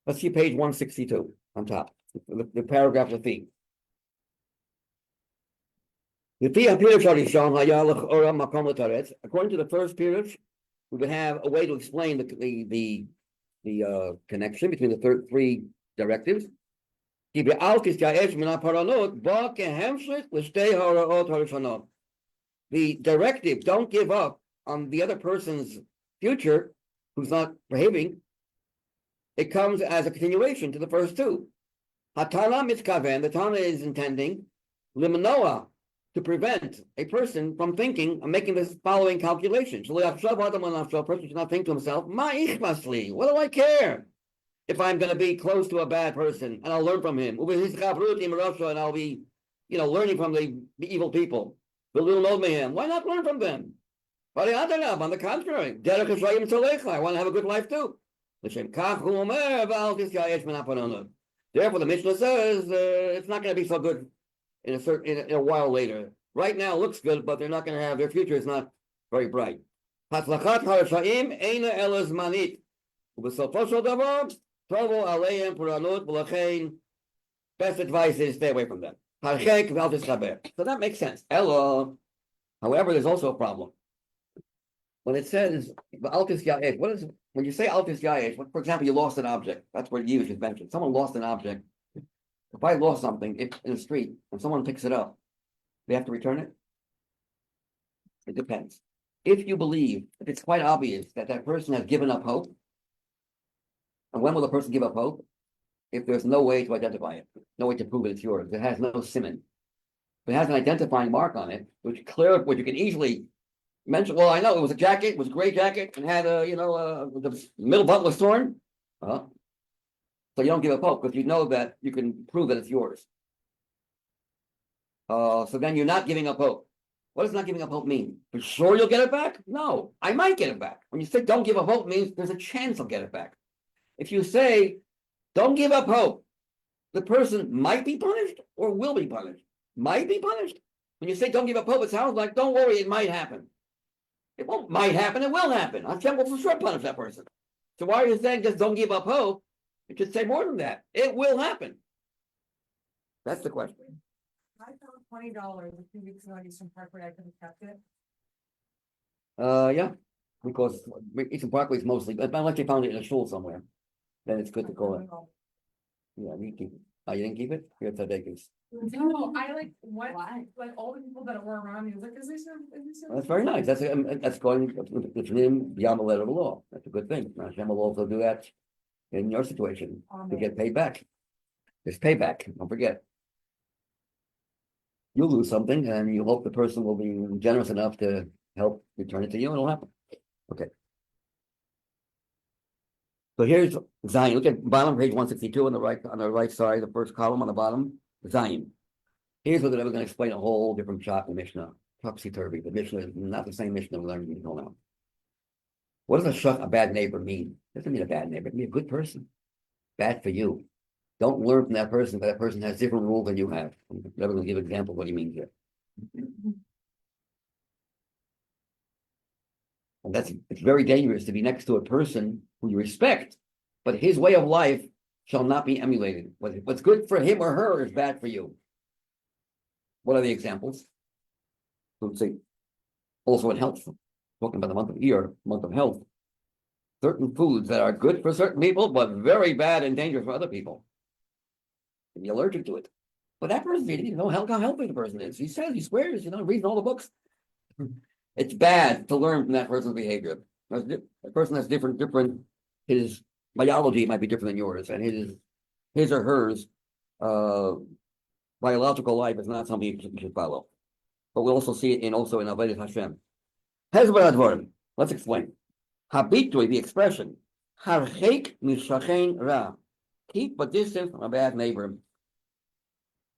Let's see page 162 on top, the paragraph of the according to the first period, we would have a way to explain the connection between the three directives. The directive, don't give up on the other person's future, who's not behaving, it comes as a continuation to the first two. Hatana mitzkaven, the Tana is intending, limnoa, to prevent a person from thinking and making this following calculation. So a person should not think to himself, what do I care if I'm going to be close to a bad person and I'll learn from him, and I'll be, learning from the evil people. Why not learn from them? On the contrary, I want to have a good life too. Therefore, the Mishnah says it's not going to be so good in a while later. Right now it looks good, but they're not going to have, their future is not very bright. Best advice is stay away from them. So that makes sense. However, there's also a problem. When it says when you say altis yaesh, for example, you lost an object. That's what you just mentioned. Someone lost an object. If I lost something in the street and someone picks it up, they have to return it? It depends. If you believe, if it's quite obvious that person has given up hope, and when will the person give up hope? If there's no way to identify it, no way to prove it's yours, it has no simon. If it has an identifying mark on it, which you can easily mention, well, I know it was a jacket, it was a gray jacket, and had the middle button was torn. So you don't give up hope because you know that you can prove that it's yours. So then you're not giving up hope. What does not giving up hope mean? For sure you'll get it back? No, I might get it back. When you say don't give up hope, means there's a chance I'll get it back. If you say don't give up hope, the person might be punished or will be punished. Might be punished. When you say don't give up hope, it sounds like don't worry, it might happen. It won't might happen, it will happen. Hashem will for sure punish that person. So why are you saying just don't give up hope? It should say more than that. It will happen. That's the question. I found $20 a few weeks ago on Eastern Parkway. I could have kept it. Yeah, because Eastern Parkway is mostly, unless they found it in a shul somewhere, then it's good to call it. Yeah, you keep it. Oh, you didn't keep it? You're Tzaddikus. No, I like all the people that were around me was like, is this? That's very nice. That's going beyond the letter of the law. That's a good thing. Hashem will also do that in your situation to get paid back. There's payback. Don't forget. You'll lose something, and you hope the person will be generous enough to help return it to you, and it'll happen. Okay. So here's Zion. Look at bottom page 162 on the right side, the first column on the bottom. Zion. Here's what I was going to explain a whole different shot in the Mishnah. Topsy-turvy. The Mishnah is not the same Mishnah we learned until now. What does a bad neighbor mean? It doesn't mean a bad neighbor. It means a good person. Bad for you. Don't learn from that person, but that person has different rules than you have. I'm never going to give an example of what he means here. And it's very dangerous to be next to a person who you respect, but his way of life shall not be emulated. What's good for him or her is bad for you. What are the examples? Let's see. Also in health, talking about the month of Iyar, month of health. Certain foods that are good for certain people, but very bad and dangerous for other people. And be allergic to it. But that person, you know how healthy the person is. He says, he swears, reading all the books. It's bad to learn from that person's behavior. A person that's different, his biology might be different than yours, and his or hers biological life is not something you should follow. But we also see it also in Avodas Hashem. Let's explain. Habitui, the expression, harchek mishachen ra, keep a distance from a bad neighbor.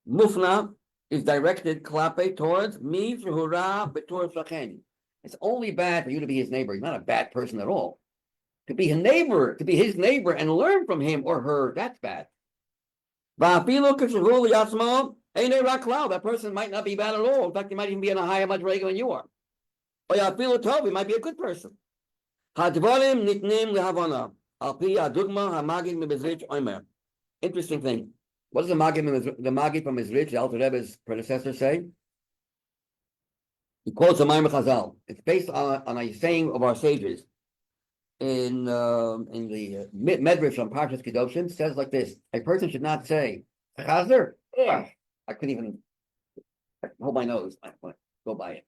Mufna is directed klape towards mi hura betor shachen. It's only bad for you to be his neighbor. He's not a bad person at all. To be his neighbor, and learn from him or her, that's bad. That person might not be bad at all. In fact, he might even be in a higher madrega than you are. Or he might be a good person. Interesting thing. What does the Magid from Mizrich, the Alter Rebbe's predecessor, say? He quotes a Maimon Chazal. It's based on a saying of our sages. In the Medrash on Parshas Kedoshim, says like this: a person should not say, "Chazer." I couldn't even hold my nose. I go by it.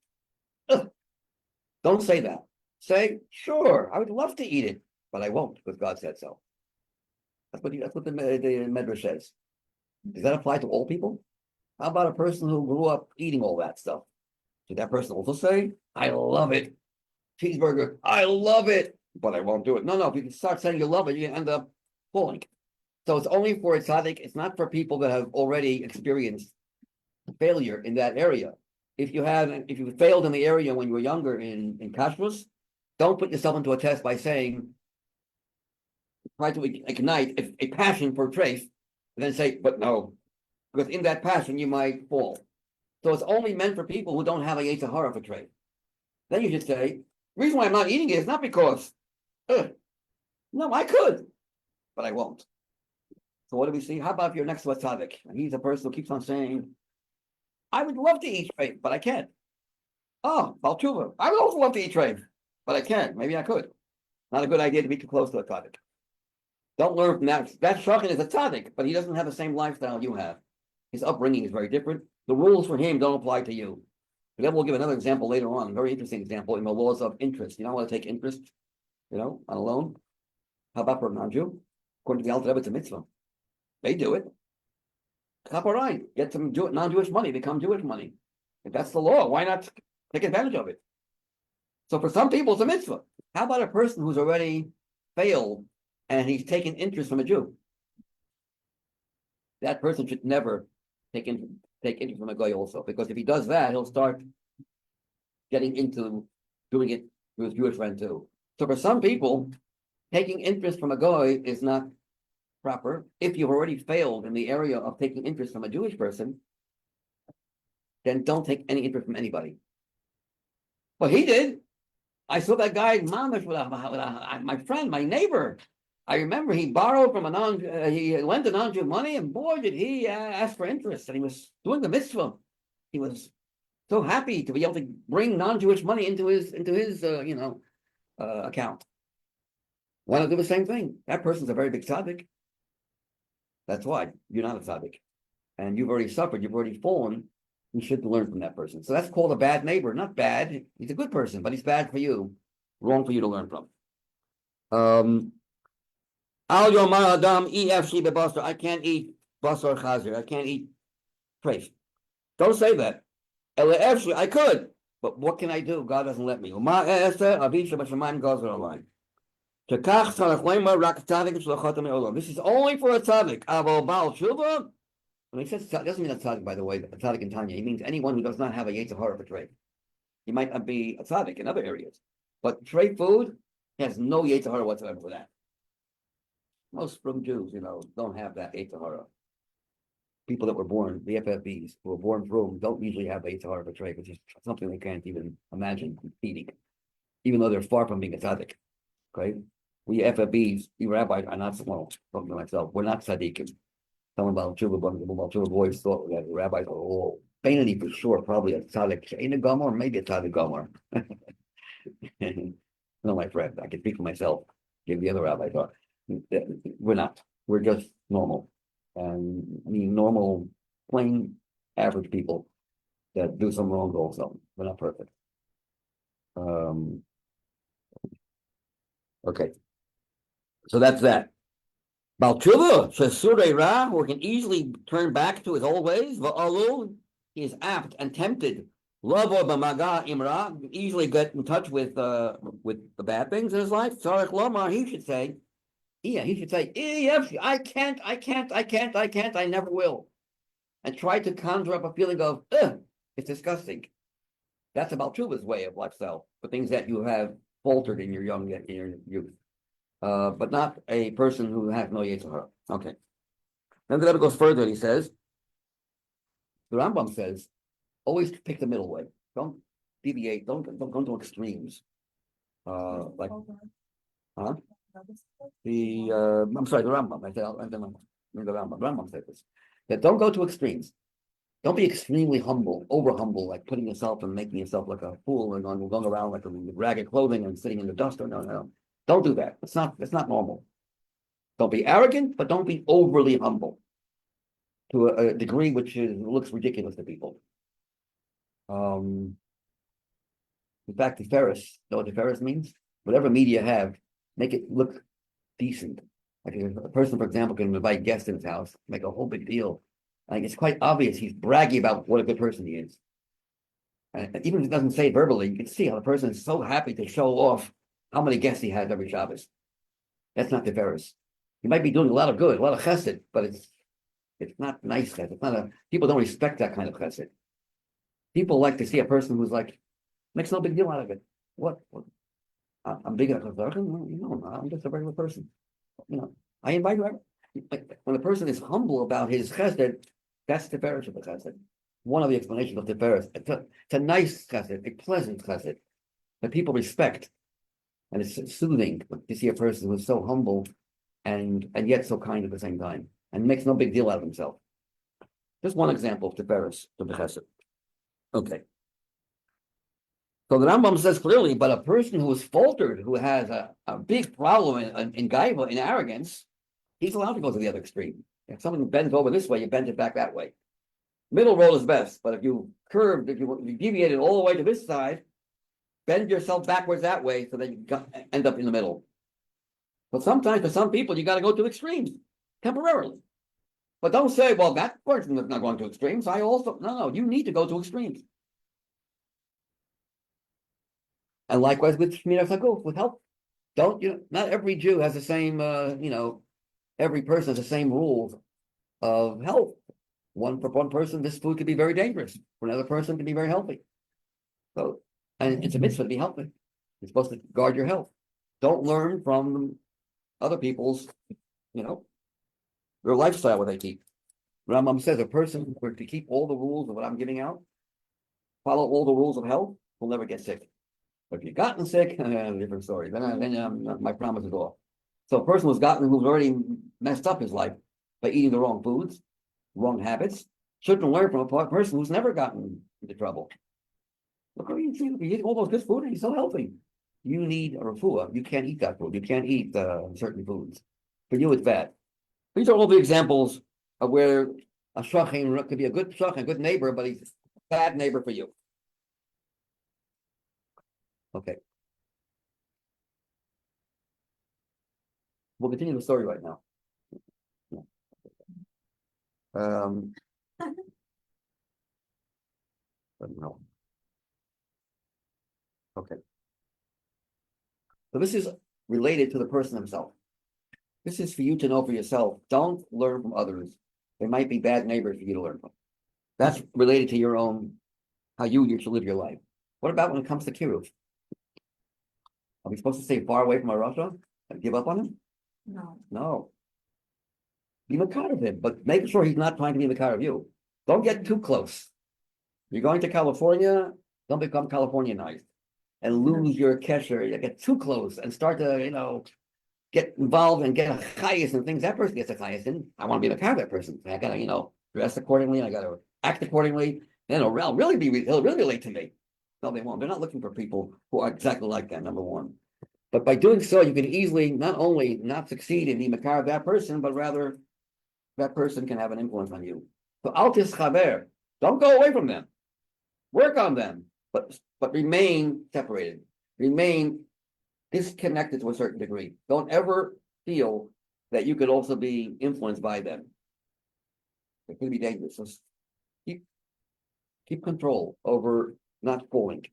Ugh. Don't say that. Say, "Sure, I would love to eat it, but I won't because God said so." That's what the Medrash says. Does that apply to all people? How about a person who grew up eating all that stuff? Should that person also say, "I love it, cheeseburger, I love it, but I won't do it"? No. If you start saying you love it, you end up falling. So it's only for a tzaddik. It's not for people that have already experienced failure in that area. If you failed in the area when you were younger in kashrus, don't put yourself into a test by saying, try to ignite a passion for treif, and then say, but no, because in that passion you might fall. So it's only meant for people who don't have a yetzer hara for treif. Then you should say, the reason why I'm not eating it is not because, no, I could, but I won't. So what do we see? How about if you're next to a tzaddik, and he's a person who keeps on saying, I would love to eat treif, but I can't. Oh, Balchuva, I would also love to eat treif, but I can't. Maybe I could. Not a good idea to be too close to a tzaddik. Don't learn from that. That shochan is a tzaddik, but he doesn't have the same lifestyle you have. His upbringing is very different. The rules for him don't apply to you. But then we'll give another example later on, a very interesting example in the laws of interest. You don't want to take interest, on a loan. How about for a non-Jew? According to the Alter Rebbe, it's a mitzvah. They do it. Kaparai, get some non-Jewish money, become Jewish money. If that's the law, why not take advantage of it? So for some people, it's a mitzvah. How about a person who's already failed and he's taken interest from a Jew? That person should never take interest from a guy also, because if he does that, he'll start getting into doing it to his Jewish friend too. So for some people, taking interest from a guy is not proper. If you've already failed in the area of taking interest from a Jewish person, then don't take any interest from anybody. But he did. I saw that guy, mamish, with my friend, my neighbor. I remember he borrowed from he lent a non-Jew money, and boy, did he ask for interest. And he was doing the mitzvah. He was so happy to be able to bring non-Jewish money into his account. Why not do the same thing? That person's a very big tzaddik. That's why you're not a tzaddik, and you've already suffered. You've already fallen. You should learn from that person. So that's called a bad neighbor. Not bad. He's a good person, but he's bad for you. Wrong for you to learn from. Al yomar adam efshi bebasar. I can't eat basar chazer. I can't eat treif. Don't say that. Ele efshi. I could, but what can I do? God doesn't let me. Uma eser avisha b'shamayim gazer alai. Tekach tzarich leimar rak tzaddik shlochatam me'olam. This is only for a tzaddik. Avo bal tshuva. When he says tzaddik, doesn't mean a tzaddik, by the way, a tzaddik in Tanya. He means anyone who does not have a yetzer hara for treif. He might not be a tzaddik in other areas, but treif food has no yetzer hara whatsoever for that. Most from Jews, don't have that yetzer hara. People that were born, the FFBs, who were born from, don't usually have a yetzer hara for treif, which is something they can't even imagine eating, even though they're far from being a tzaddik. Okay, we FFBs, we rabbis are not small. Talking to myself, we're not tzaddikim. Some about Tshuva boys thought that the rabbis are all Bainani for sure, probably a tzaddik in a gomer, or maybe a tzaddik gomer. No, my friend, I can speak for myself. Give the other rabbi thought. We're not. We're just normal. And I mean normal, plain, average people that do some wrong also. We're not perfect. Okay. So that's that. Balchuva, Shesure Ra, who can easily turn back to his old ways, Va'alu, he is apt and tempted. Lavo Bamaga Imra, easily get in touch with the bad things in his life. Sarek Lomar, he should say, yes, I can't, I never will. And try to conjure up a feeling of, it's disgusting. That's about Chuba's way of lifestyle, for things that you have faltered in your youth. But not a person who has no Yetzirah. Okay. Then the Rebbe goes further. He says, the Rambam says, always pick the middle way. Don't deviate. Don't go to extremes. Like, huh? I'm sorry, the Rambam. I said the Rambam said this. That don't go to extremes. Don't be extremely humble, over humble, like putting yourself and making yourself like a fool and going around like with ragged clothing and sitting in the dust. No. Don't do that. It's not normal. Don't be arrogant, but don't be overly humble to a degree which looks ridiculous to people. In fact, the Ferris, know what the Ferris means? Whatever media have, make it look decent. Like a person, for example, can invite guests in his house, make a whole big deal. Like it's quite obvious he's bragging about what a good person he is. And even if he doesn't say it verbally, you can see how the person is so happy to show off how many guests he has every Shabbos. That's not the Ferris. He might be doing a lot of good, a lot of chesed, but it's not nice chesed. It's not people don't respect that kind of chesed. People like to see a person who's like, makes no big deal out of it. What? I'm big at chesed. No, I'm just a regular person. I invite whoever. When a person is humble about his chesed, that's the Ferris of the chesed. One of the explanations of the Ferris. It's a nice chesed, a pleasant chesed that people respect. And it's soothing to see a person who's so humble and yet so kind at the same time and makes no big deal out of himself. Just one example of Tiferes, of the Chesed. Okay. So the Rambam says clearly, but a person who is faltered, who has a big problem in gaiva, in arrogance, he's allowed to go to the other extreme. If someone bends over this way, you bend it back that way. Middle road is best, but if you deviate it all the way to this side, bend yourself backwards that way so that you end up in the middle. But sometimes for some people, you got to go to extremes temporarily. But don't say, well, that person is not going to extremes. No, you need to go to extremes. And likewise with Shmiras Haguf, with help. Not every Jew has the same, every person has the same rules of health. For one person, this food could be very dangerous. For another person, it can be very healthy. So, and it's a mitzvah to be healthy. You're supposed to guard your health. Don't learn from other people's, their lifestyle, what they keep. Rambam says a person who to keep all the rules of what I'm giving out, follow all the rules of health, will never get sick. But if you've gotten sick, different story. Then my promise is off. So a person who's already messed up his life by eating the wrong foods, wrong habits, shouldn't learn from a person who's never gotten into trouble. Look, you eat all those good food and you're so healthy. You need a refuah. You can't eat that food. You can't eat certain foods. For you, it's bad. These are all the examples of where a shachin could be a good shachin, a good neighbor, but he's a bad neighbor for you. Okay. We'll continue the story right now. No. Okay. So this is related to the person himself. This is for you to know for yourself. Don't learn from others. They might be bad neighbors for you to learn from. That's related to your own, how you should live your life. What about when it comes to kiruv? Are we supposed to stay far away from our Rasha and give up on him? No. Be makar of him, but make sure he's not trying to be makar of you. Don't get too close. You're going to California, don't become Californianized and lose your kesher. You get too close and start to, get involved and get a chayas and things. That person gets a chayas in. I want to be makar of that person. I got to, dress accordingly. I got to act accordingly then he'll really relate to me. No, they won't. They're not looking for people who are exactly like that, number one. But by doing so, you can easily not only not succeed in the makar of that person, but rather that person can have an influence on you. So al tischaber, don't go away from them. Work on them, but remain separated. Remain disconnected to a certain degree. Don't ever feel that you could also be influenced by them. It could be dangerous. So keep control over not falling.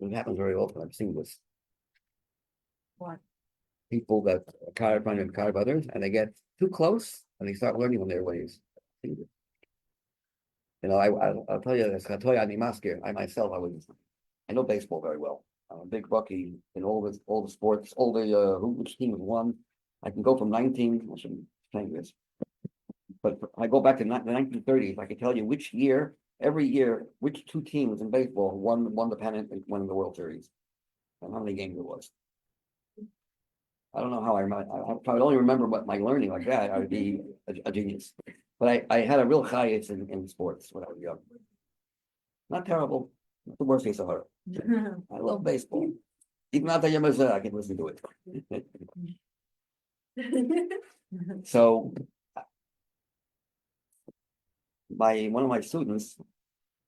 It happens very often. I've seen this. What? People that are trying to carve others, and they get too close, and they start learning from their ways. You know, I'll tell you this. I'll tell you, I myself, I know baseball very well. I'm a big rookie in all the sports, all the which team has won. I can go from 19. I shouldn't say this, but I go back to the 1930s. I can tell you which year, every year, which two teams in baseball won the pennant and won the World Series, and how many games it was. I don't know how I probably only remember what my learning like that. I would be a genius. But I had a real chayes in sports when I was young. Not terrible. Not the worst case of her. I love baseball. Even after Yamazah, I can listen to it. So one of my students'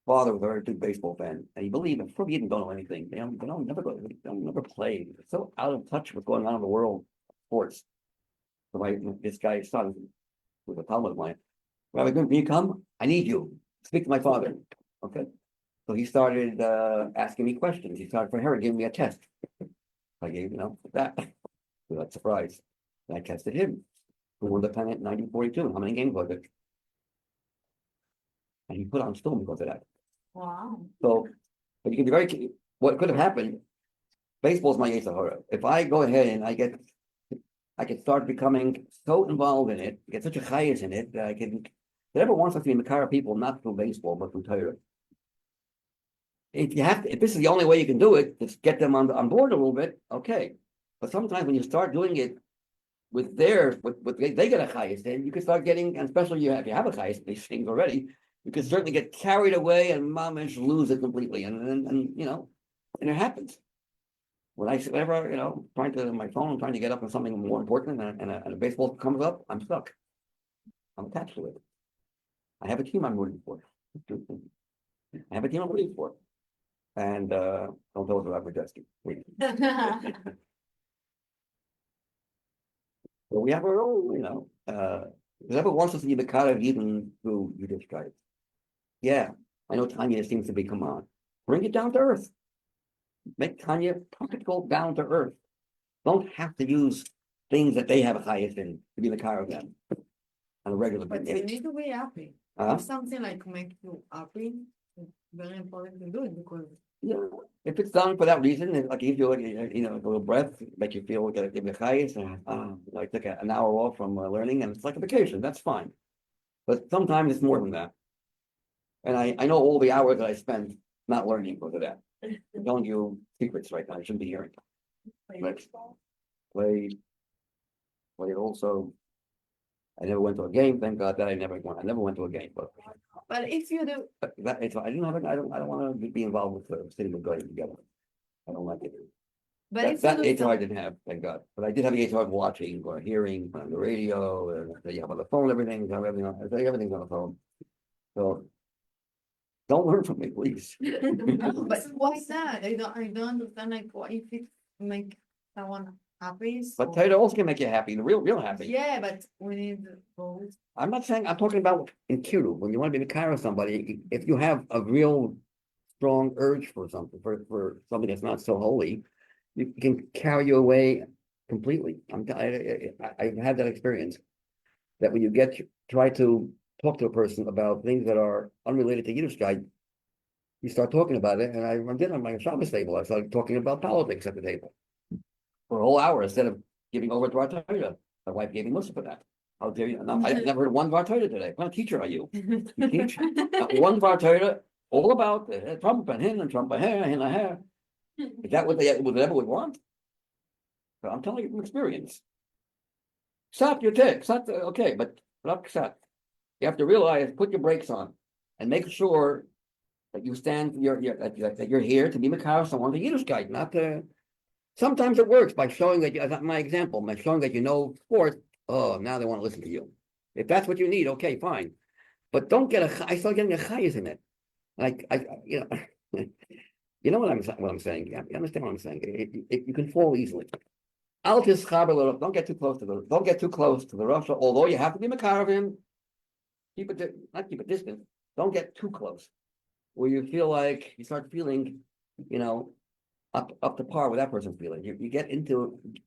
father was a very big baseball fan, and he believed that probably didn't know anything. They don't never play. They're so out of touch with what's going on in the world sports. So this guy's son was a Talmud of mine. Rabbi Greenberg, can you come? I need you. Speak to my father. Okay. So he started asking me questions. He started for her giving me a test. I gave, that. So that's a surprise. And I tested him. Who won the pennant in 1942? How many games was it? And he put on film because of that. Wow. So, but you can be what could have happened, baseball's my Yetzer Hara. If I go ahead and I can start becoming so involved in it, get such a chayes in it, that I can, whatever wants us to be makar people, not through baseball, but through Torah. If this is the only way you can do it, just get them on board a little bit, okay. But sometimes when you start doing it with they get a chayes, then you can start getting, and especially if you have a chayes, these things already, you can certainly get carried away and mamish lose it completely, and it happens. When whenever my phone, trying to get up on something more important, and a baseball comes up, I'm stuck. I'm attached to it. I have a team I'm rooting for. And don't tell us about Rajeski. But we have our own, whoever wants us to be the kind of even through Yiddishkeit. Yeah, I know Tanya seems to be, come on, bring it down to earth. Make Tanya practical, down to earth. Don't have to use things that they have a highest in to be the car of them on a regular But basis. you need to be happy. Uh-huh. If something like make you happy, it's very important to do it because Yeah, if it's done for that reason, it gives you a little breath, make you feel give you highest. I took an hour off from learning, and it's like a vacation. That's fine, but sometimes it's more than that. And I know all the hours that I spend not learning because of that. I'm telling you secrets right now. I shouldn't be hearing. Played also. I never went to a game. Thank God that I never went to a game. But if you do, I don't want to be involved with sitting with guys together. I don't like it. but if That you do HR I didn't have, thank God. But I did have HR watching or hearing on the radio, and you have on the phone, everything's on the phone. So don't learn from me, please. but why that? I don't understand like what if it make someone happy. But Torah also can make you happy, real happy. Yeah, but we need both. I'm not saying, I'm talking about in Kiru, when you want to be the kind of somebody, if you have a real strong urge for something, for something that's not so holy, you can carry you away completely. I've had that experience, that when you try to talk to a person about things that are unrelated to Yiddishkeit, you start talking about it, and I did on my Shabbos table, I started talking about politics at the table for a whole hour instead of giving over to our Torah. My wife gave me mussar for that. How dare you? No, I've never heard one Dvar Torah today. What kind of teacher are you? You teach one Dvar Torah all about Trump and him and Trump and her and her. Is that what they would want? So I'm telling you from experience. Ksat, you take. Ksat, okay, but not ksat. You have to realize, put your brakes on and make sure that you stand, that you're here to be Makar someone, the Yiddishkeit, not to. Sometimes it works by showing that, my example, by showing that you know sport. Oh, now they want to listen to you. If that's what you need, okay, fine. But don't I start getting a chayas in it. Like, you know what I'm saying? Yeah, you understand what I'm saying? You can fall easily. Don't get too close to the Russia, although you have to be Makar of him. Not keep it distant. Don't get too close, where you feel like you start feeling, up to par with that person's feeling. You get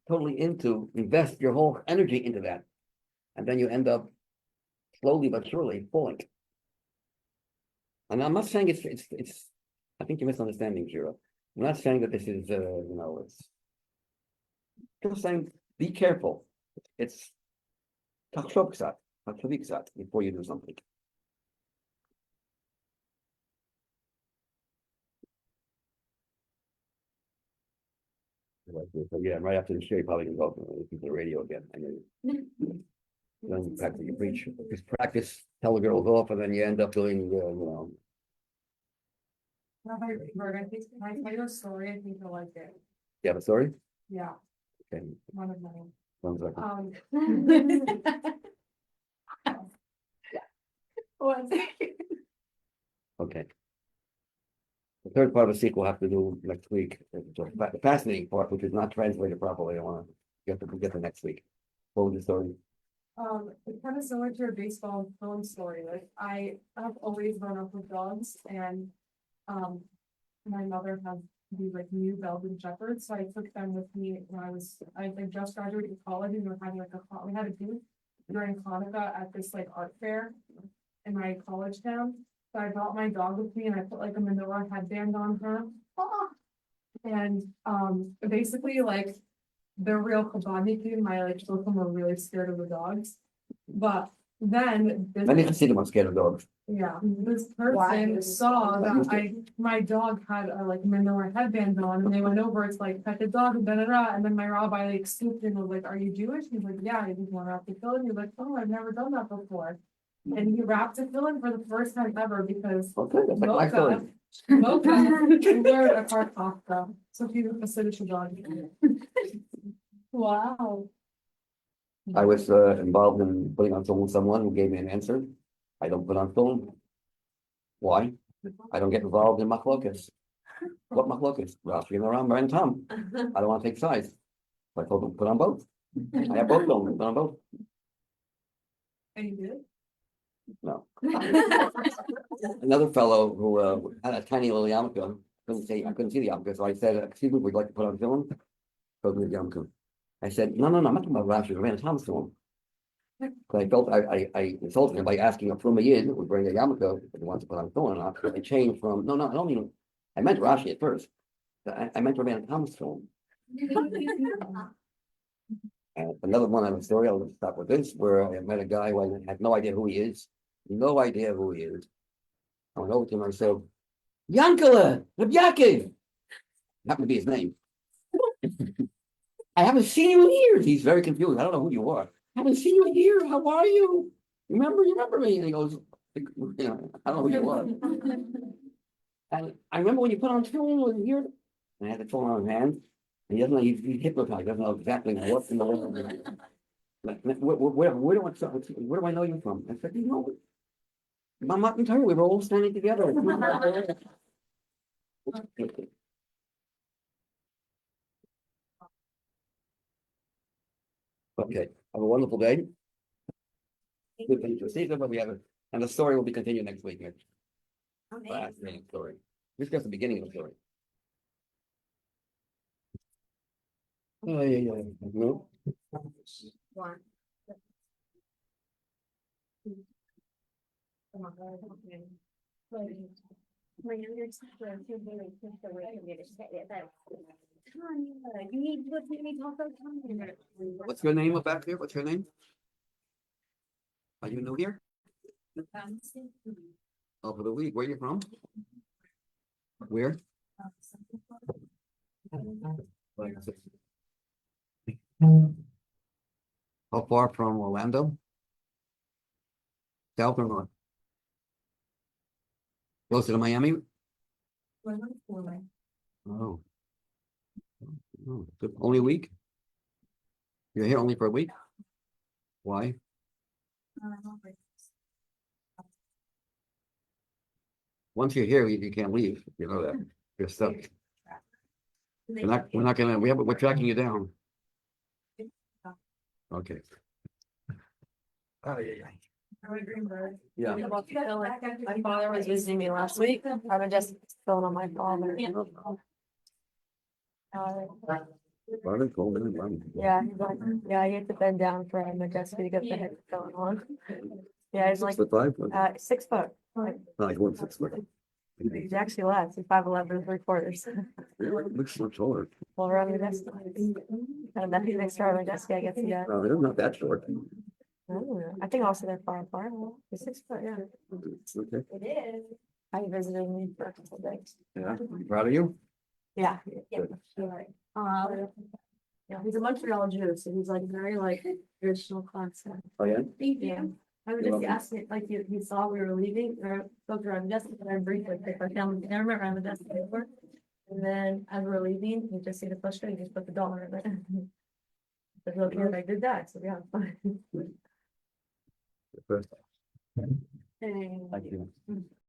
totally invest your whole energy into that, and then you end up slowly but surely falling. And I'm not saying it's. I think you're misunderstanding, Shira. I'm not saying that this is it's just saying be careful. It's tachshov ksat before you do something. So yeah, right after the show, you probably can go to the radio again. And then practice you preach. Just practice, tell the girls off, and then you end up doing, Rabbi Greenberg, I think, can I tell you a story? I think you'll like it. You have a story? Yeah, Okay. one of mine. 1 second. One second. Okay. The third part of the sequel we'll have to do next week. The fascinating part, which is not translated properly, I want to get to next week. What was the story? It's kind of similar to a baseball phone story. Like I have always grown up with dogs, and my mother had these like new Belgian shepherds, so I took them with me when I just graduated college, and we were having we had a booth during Hanukkah at this like art fair in my college town. So I brought my dog with me, and I put like a menorah headband on her. And basically like the real Chabadnikim, my like children were really scared of the dogs. But then Many Hasidim are scared of dogs. yeah, this person saw that my dog had a like menorah headband on, and they went over, it's like pet the dog, and then my rabbi like stooped and was like, "Are you Jewish?" He's like, "Yeah." I just want to wrap the tefillin. He's like, "Oh, I've never done that before." And he wrapped the tefillin for the first time ever because Okay, that's like my story. Mocha learned a car pasta, so she's a Hasidic dog. Wow. I was involved in putting on film with someone who gave me an answer. I don't put on film. Why? I don't get involved in machlokas. What machlokas? Rashi and Rambam and Tom. I don't want to take sides. So I told them put on both. I have both films. Put on both. And you did? No. Another fellow who had a tiny little yarmulke. I couldn't see the yarmulke, so I said, "Excuse me, would you like to put on film?" Go to the yarmulke. I said, "No, I'm not talking about Rashi. I ran a Thomas film." Because I felt I insulted him by asking a Fruma Yid would bring a yarmulke if he wants to put on film or not. So I changed from no, I don't mean. I meant Rashi at first. I meant Rabbi Thomas film. And another one on the story, I'll stop with this, where I met a guy who I had no idea who he is. No idea who he is. I went over to him and I said, "Yankele, Reb Yaakov." Happened to be his name. "I haven't seen you in years." He's very confused. I don't know who you are. "I haven't seen you in years. How are you? You remember me?" And he goes, "I don't know who you are." And I remember when you put on film was here, and I had the phone on his hand. And he doesn't know, he's hypnotized, he doesn't know exactly what in the world. Like, where do I know you from? I said, Mamat and Terry, we were all standing together. Okay, have a wonderful day. Good thing to see them, but we have it, and the story will be continued next week. Fascinating story. This is just the beginning of the story. Oh, yeah. No? One. My younger sister, she's really sister, we're gonna say it, but Tanya, you need to let me talk about Tanya. What's your name back there? What's your name? Are you new here? Over the week. Where are you from? Where? How far from Orlando? South or north? Closer to Miami? Oh. Oh, only a week? You're here only for a week? Why? Once you're here, you can't leave. You know that. You're stuck. We're not gonna, we're tracking you down. Okay. Oh, yeah. Rabbi Greenberg. Yeah. My father was visiting me last week. I'm just filling on my father. Running, Coleman, and running. Yeah, he's like, yeah, you have to bend down for him, just to get the head going on. Yeah, he's like, 6'5"? 6 foot. No, he's 1'6". He's actually less, he's 5'11 3/4. Really? Looks much taller. Well, we're on the desk. And then he's next to our desk, I guess, yeah. Oh, they're not that short. I think also they're far apart. He's 6 foot, yeah. Okay. It is. I visited me for a couple days. Yeah, proud of you? Yeah. Yeah, he's a Montreal Jew, so he's like very like traditional concept. Oh, yeah? Yeah. I would just ask it, like, he saw we were leaving, or spoke around the desk, and I briefly picked my family, I remember on the desk before. And then as we were leaving, you just see the push, you just put the dollar in it. But look, I did that, so yeah. First. And Thank you.